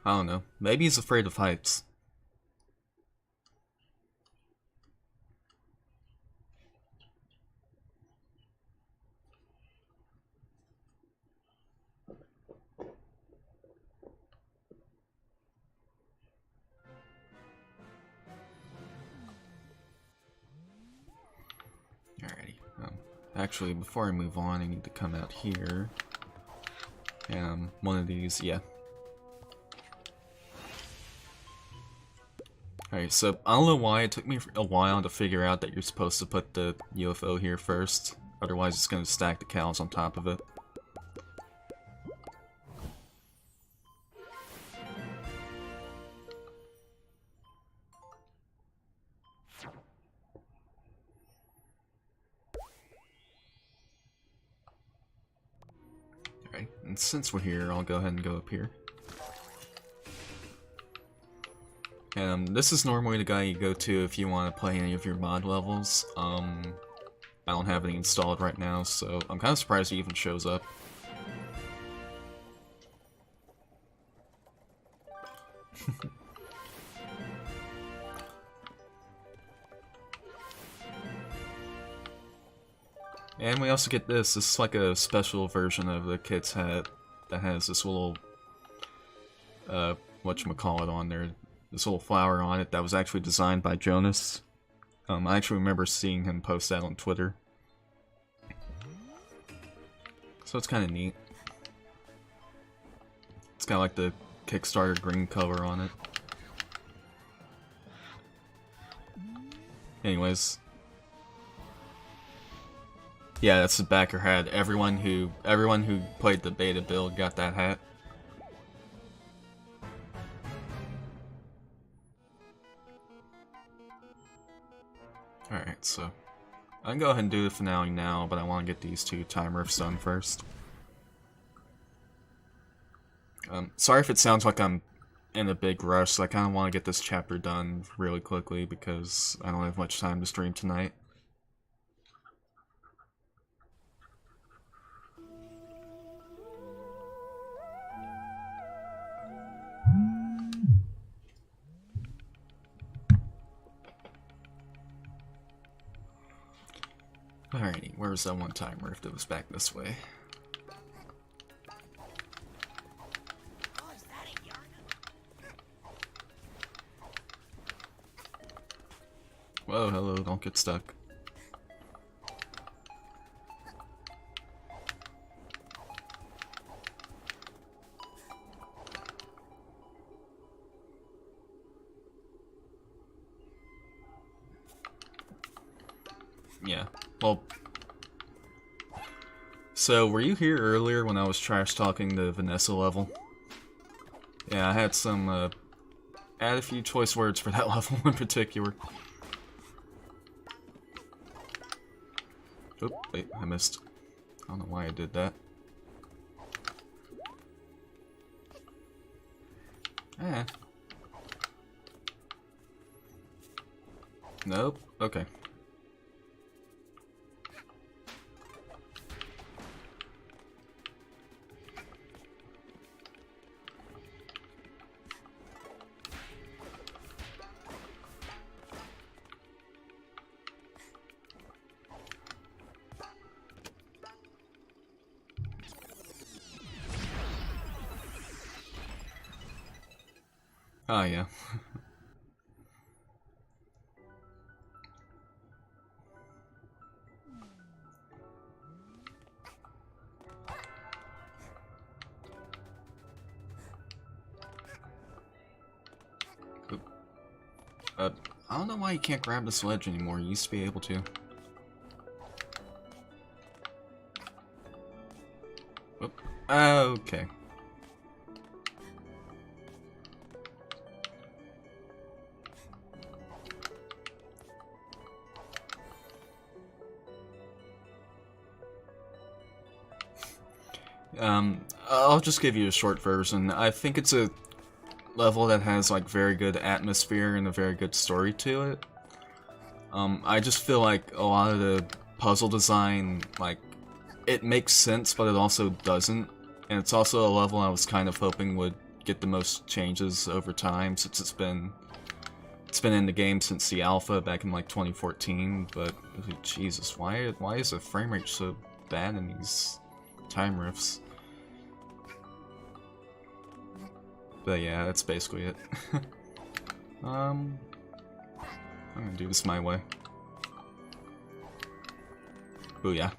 I don't know, maybe he's afraid of heights. Alrighty. Actually, before I move on, I need to come out here. One of these, yeah. Alright, so I don't know why it took me a while to figure out that you're supposed to put the UFO here first. Otherwise, it's going to stack the cows on top of it. Alright, and since we're here, I'll go ahead and go up here. This is normally the guy you go to if you want to play any of your mod levels. I don't have any installed right now, so I'm kind of surprised he even shows up. And we also get this. This is like a special version of the kid's hat that has this little, whatchamacallit on there. This little flower on it that was actually designed by Jonas. I actually remember seeing him post that on Twitter. So it's kind of neat. It's got like the Kickstarter green cover on it. Anyways. Yeah, that's the backer hat. Everyone who played the beta build got that hat. Alright, so I can go ahead and do the finale now, but I want to get these 2 time riffs done first. Sorry if it sounds like I'm in a big rush, I kind of want to get this chapter done really quickly because I don't have much time to stream tonight. Alrighty, where's that one time rift that was back this way? Oh, is that a yarn? Whoa, hello, don't get stuck. Yeah, well... So, were you here earlier when I was trash-talking the Vanessa level? Yeah, I had some, add a few choice words for that level in particular. Oop, wait, I missed. I don't know why I did that. Eh. Nope, okay. Oh, yeah. Oop. I don't know why you can't grab this ledge anymore. You used to be able to. Oop. Okay. I'll just give you a short version. I think it's a level that has like very good atmosphere and a very good story to it. I just feel like a lot of the puzzle design, like, it makes sense, but it also doesn't. And it's also a level I was kind of hoping would get the most changes over time, since it's been in the game since the alpha back in like 2014. But Jesus, why is the frame rate so bad in these time rifts? But yeah, that's basically it. I'm gonna do this my way. Booyah.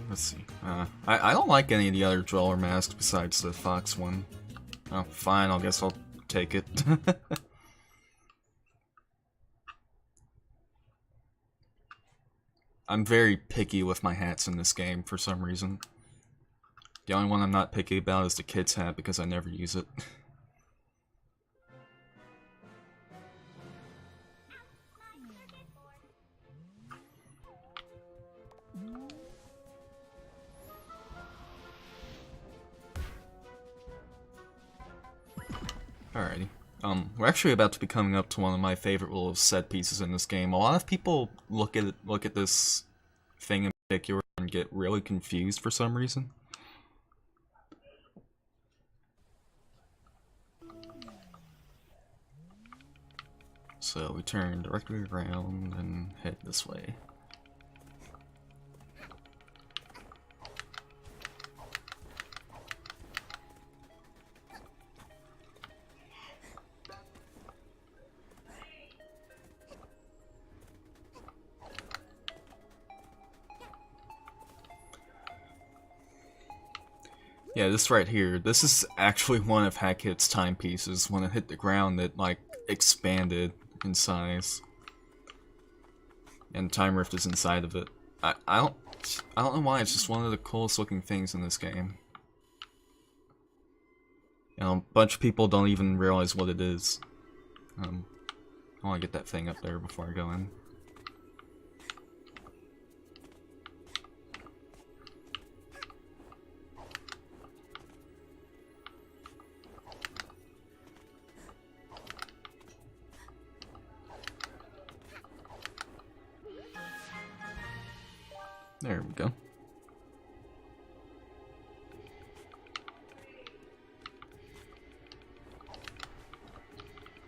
Let's see. I don't like any of the other Dweller masks besides the Fox one. Oh, fine, I guess I'll take it. I'm very picky with my hats in this game for some reason. The only one I'm not picky about is the kid's hat because I never use it. Alrighty. We're actually about to be coming up to one of my favorite little set pieces in this game. A lot of people look at this thing in particular and get really confused for some reason. So we turn directly around and head this way. Yeah, this right here, this is actually one of Hackhit's timepieces. When it hit the ground, it, like, expanded in size. And Time Rift is inside of it. I don't know why, it's just one of the coolest looking things in this game. You know, a bunch of people don't even realize what it is. I want to get that thing up there before I go in. There we go.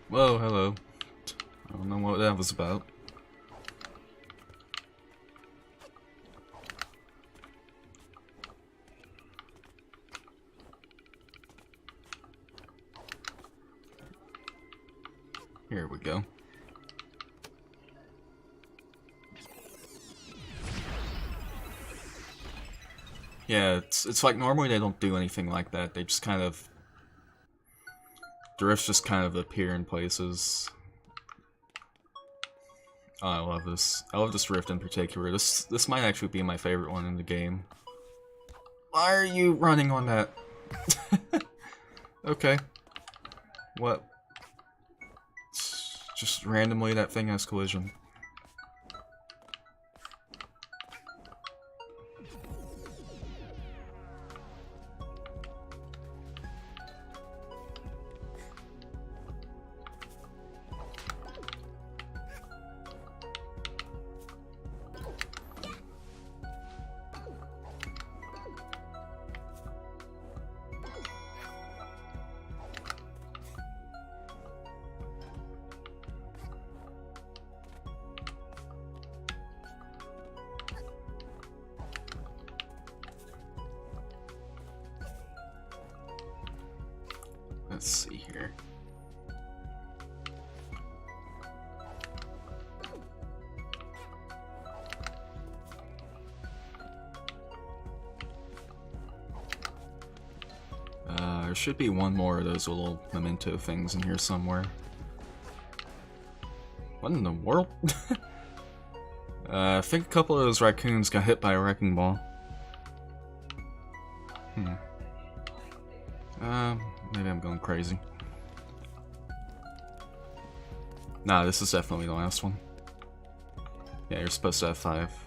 Whoa, hello. I don't know what that was about. Here we go. Yeah, it's like normally they don't do anything like that. They just kind of... The rifts just kind of appear in places. Oh, I love this. I love this rift in particular. This might actually be my favorite one in the game. Why are you running on that? Okay. What? Just randomly that thing has collision. Let's see here. There should be one more of those little memento things in here somewhere. What in the world? I think a couple of those raccoons got hit by a wrecking ball. Maybe I'm going crazy. Nah, this is definitely the last one. Yeah, you're supposed to have 5.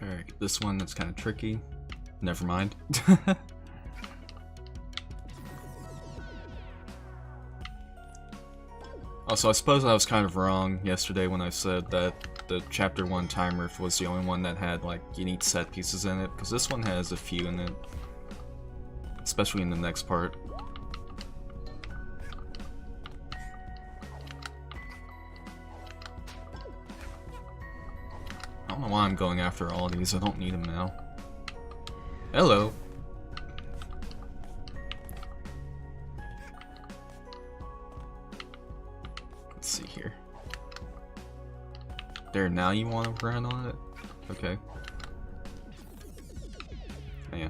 Alright, this one that's kind of tricky. Never mind. Also, I suppose I was kind of wrong yesterday when I said that the Chapter 1 timer was the only one that had, like, unique set pieces in it, because this one has a few in it. Especially in the next part. I don't know why I'm going after all of these, I don't need them now. Hello! Let's see here. There, now you want to run on it? Okay. Oh, yeah.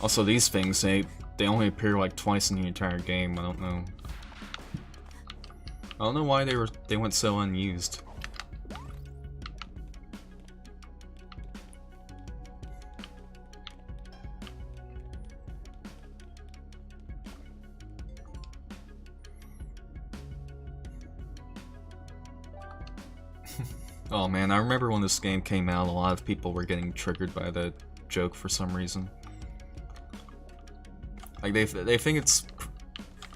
Also, these things, they only appear like twice in the entire game, I don't know. I don't know why they went so unused. Oh man, I remember when this game came out, a lot of people were getting triggered by that joke for some reason. Like, they think it's...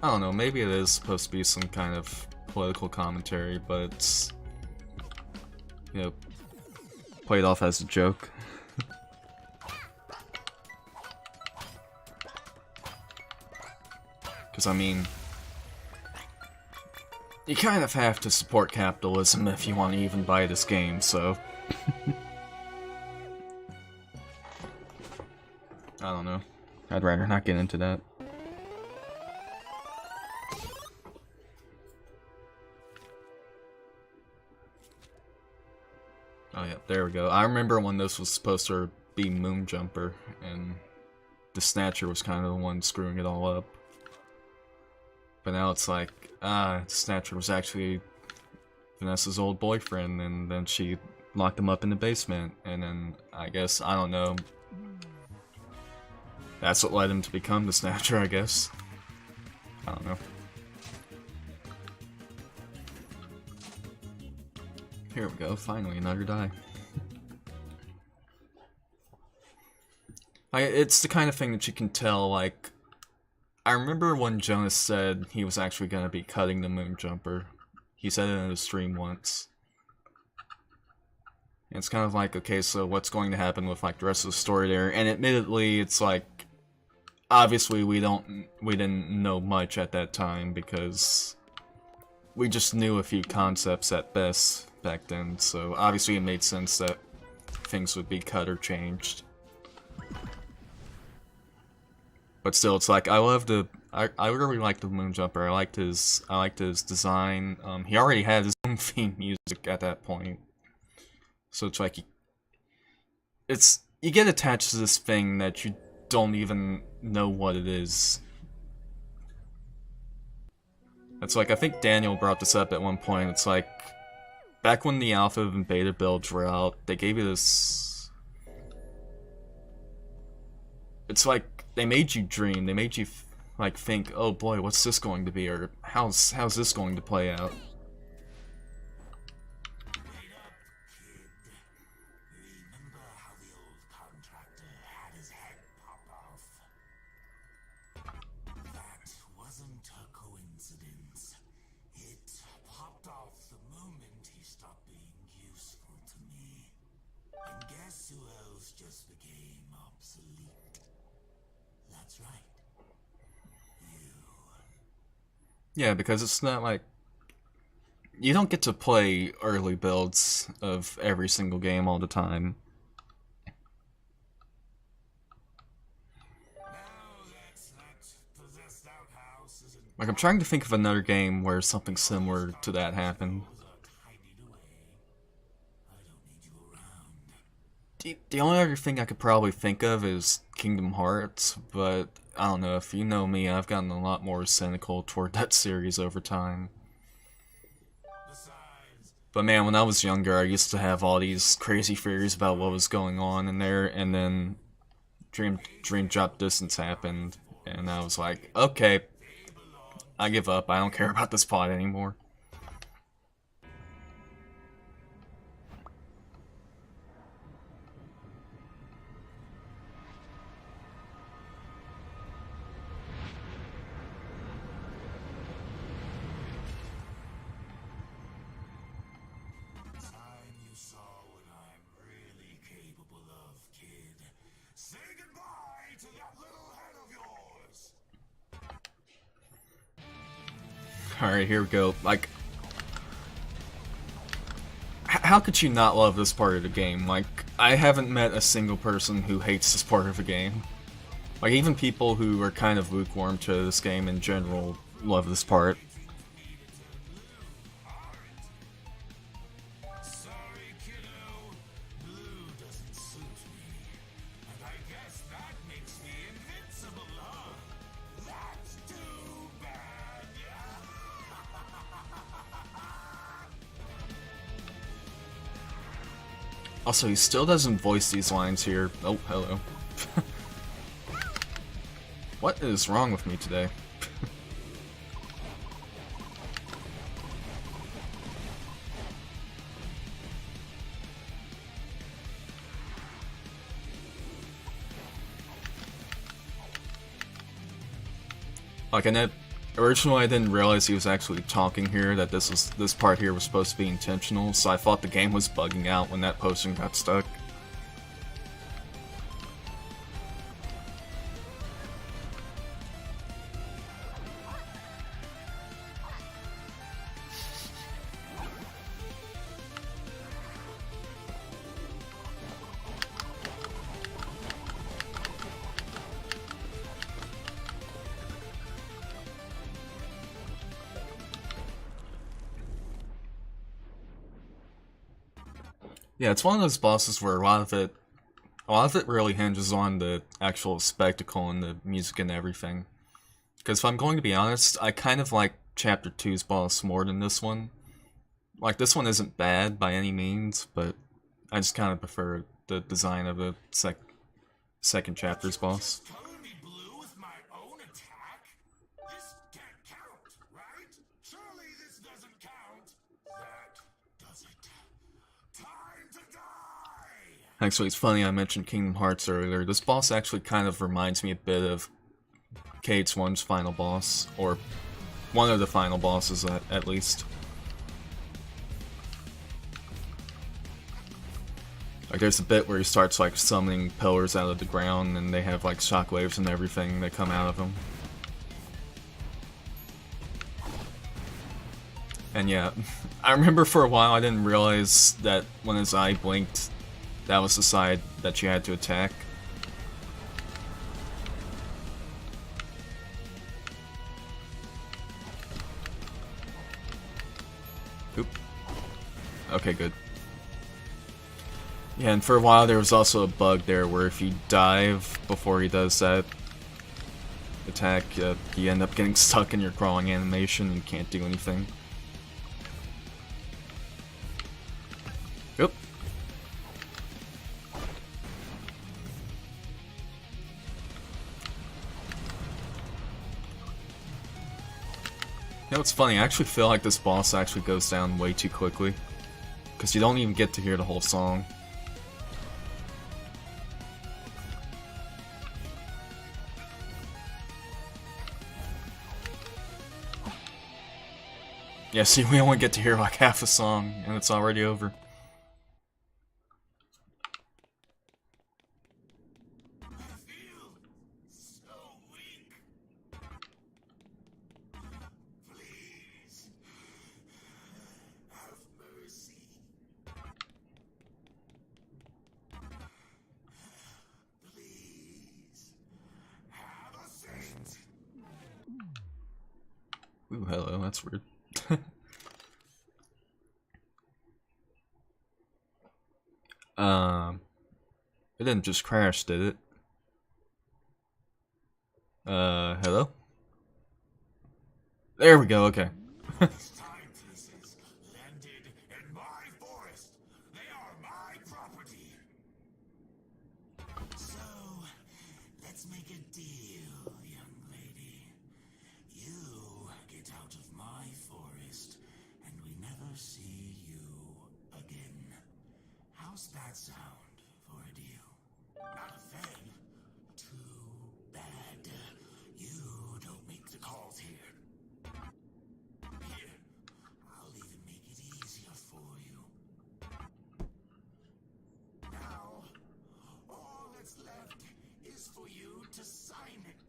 I don't know, maybe it is supposed to be some kind of political commentary, but it's... you know, played off as a joke. Because, I mean... you kind of have to support capitalism if you want to even buy this game, so... I don't know. I'd rather not get into that. Oh yeah, there we go. I remember when this was supposed to be Moonjumper, and the Snatcher was kind of the one screwing it all up. But now it's like, Snatcher was actually Vanessa's old boyfriend, and then she locked him up in the basement, and then, I guess, I don't know, that's what led him to become the Snatcher, I guess. I don't know. Here we go, finally, another die. It's the kind of thing that you can tell, like, I remember when Jonas said he was actually going to be cutting the Moonjumper. He said it in a stream once. And it's kind of like, okay, so what's going to happen with, like, the rest of the story there? And admittedly, it's like, obviously we didn't know much at that time because we just knew a few concepts at best back then, so obviously it made sense that things would be cut or changed. But still, it's like, I really liked the Moonjumper. I liked his design. He already had his own theme music at that point. So it's like, you get attached to this thing that you don't even know what it is. It's like, I think Daniel brought this up at one point. It's like, back when the alpha and beta builds were out, they gave you this... It's like, they made you dream. They made you, like, think, oh boy, what's this going to be? Or, how's this going to play out? Remember how the old contractor had his head pop off? accident. It popped off the moment he stopped being useful to me. And guess who else just became obsolete? That's right. You. Yeah, because it's not like you don't get to play early builds of every single game all the time. Like, I'm trying to think of another game where something similar to that happened. The only other thing I could probably think of is Kingdom Hearts, but I don't know, if you know me, I've gotten a lot more cynical toward that series over time. But man, when I was younger, I used to have all these crazy theories about what was going on in there, and then Dream Drop Distance happened, and I was like, okay, I give up, I don't care about this plot anymore. Time you saw what I'm really capable of, kid. Say goodbye to that little head of yours. Alright, here we go. Like, how could you not love this part of the game? Like, I haven't met a single person who hates this part of the game. Like, even people who are kind of lukewarm to this game in general love this part. Sorry, kiddo. Blue doesn't suit me. And I guess that makes me invincible, huh? That's too bad. Also, he still doesn't voice these lines here. Oh, hello. What is wrong with me today? Like, I know, originally I didn't realize he was actually talking here, that this part here was supposed to be intentional, so I thought the game was bugging out when that potion got stuck. Yeah, it's one of those bosses where a lot of it really hinges on the actual spectacle and the music and everything. Because if I'm going to be honest, I kind of like Chapter 2's boss more than this one. Like, this one isn't bad by any means, but I just kind of prefer the design of the second chapter's boss. Color me blue with my own attack? This can't count, right? Surely this doesn't count. That does it. Time to die! Actually, it's funny I mentioned Kingdom Hearts earlier. This boss actually kind of reminds me a bit of KH1's final boss, or one of the final bosses at least. Like, there's a bit where he starts like summoning pillars out of the ground, and they have like shockwaves and everything that come out of them. And yeah, I remember for a while I didn't realize that when his eye blinked, that was the side that you had to attack. Oop. Okay, good. Yeah, and for a while there was also a bug there where if you dive before he does that attack, you end up getting stuck in your crawling animation and can't do anything. Oop. You know, it's funny, I actually feel like this boss actually goes down way too quickly. Because you don't even get to hear the whole song. Yeah, see, we only get to hear like half a song, and it's already over. I feel so weak. Please, have mercy. Please, have a saint. Ooh, hello, that's weird. It didn't just crash, did it? Hello? There we go, okay. These timepieces landed in my forest. They are my property. So, let's make a deal, young lady. You get out of my forest, and we never see you again. How's that sound for a deal? Not a fan? Too bad. You don't make the calls here. Here, I'll even make it easier for you. Now, all that's left is for you to sign it.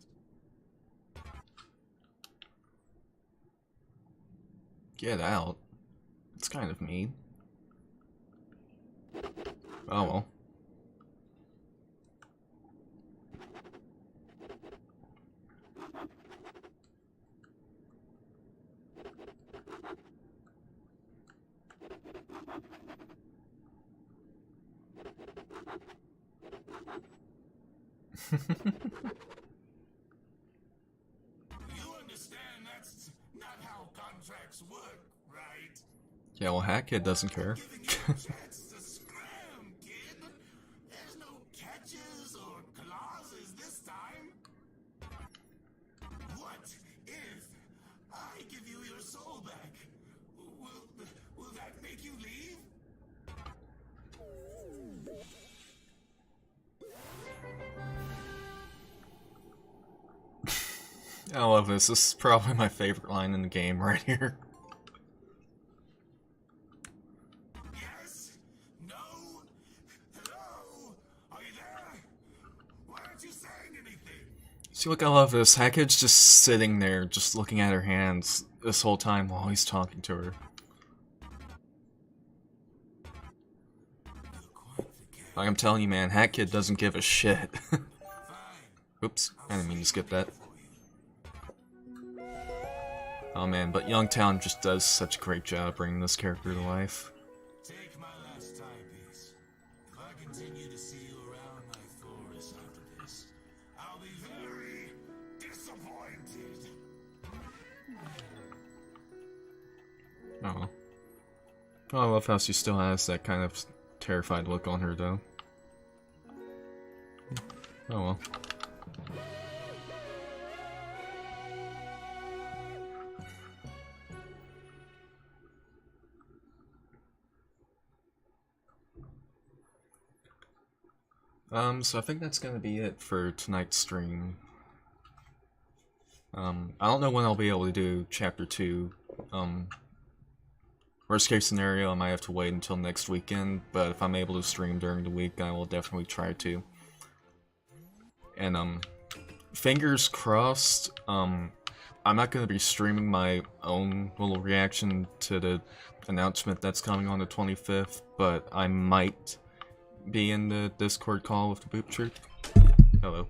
Get out. It's kind of mean. Oh well. You understand that's not how contracts work, right? Yeah, well, Hat Kid doesn't care. Giving you a chance to scram, kid. There's no catches or clauses this time. What if I give you your soul back? Will that make you leave? I love this. This is probably my favorite line in the game right here. Yes? No? Hello? Are you there? Why aren't you saying anything? See, look, I love this. Hat Kid's just sitting there, just looking at her hands this whole time while he's talking to her. Like I'm telling you, man, Hat Kid doesn't give a shit. Oops, I didn't mean to skip that. Oh man, but Youngtown just does such a great job bringing this character to life. Take my last timepiece. If I continue to see you around my forest after this, I'll be very disappointed. Oh. Oh, I love how she still has that kind of terrified look on her, though. Oh well. So I think that's gonna be it for tonight's stream. I don't know when I'll be able to do Chapter 2. Worst case scenario, I might have to wait until next weekend, but if I'm able to stream during the week, I will definitely try to. And, fingers crossed, I'm not gonna be streaming my own little reaction to the announcement that's coming on the 25th, but I might be in the Discord call with the Boop Troop. Hello.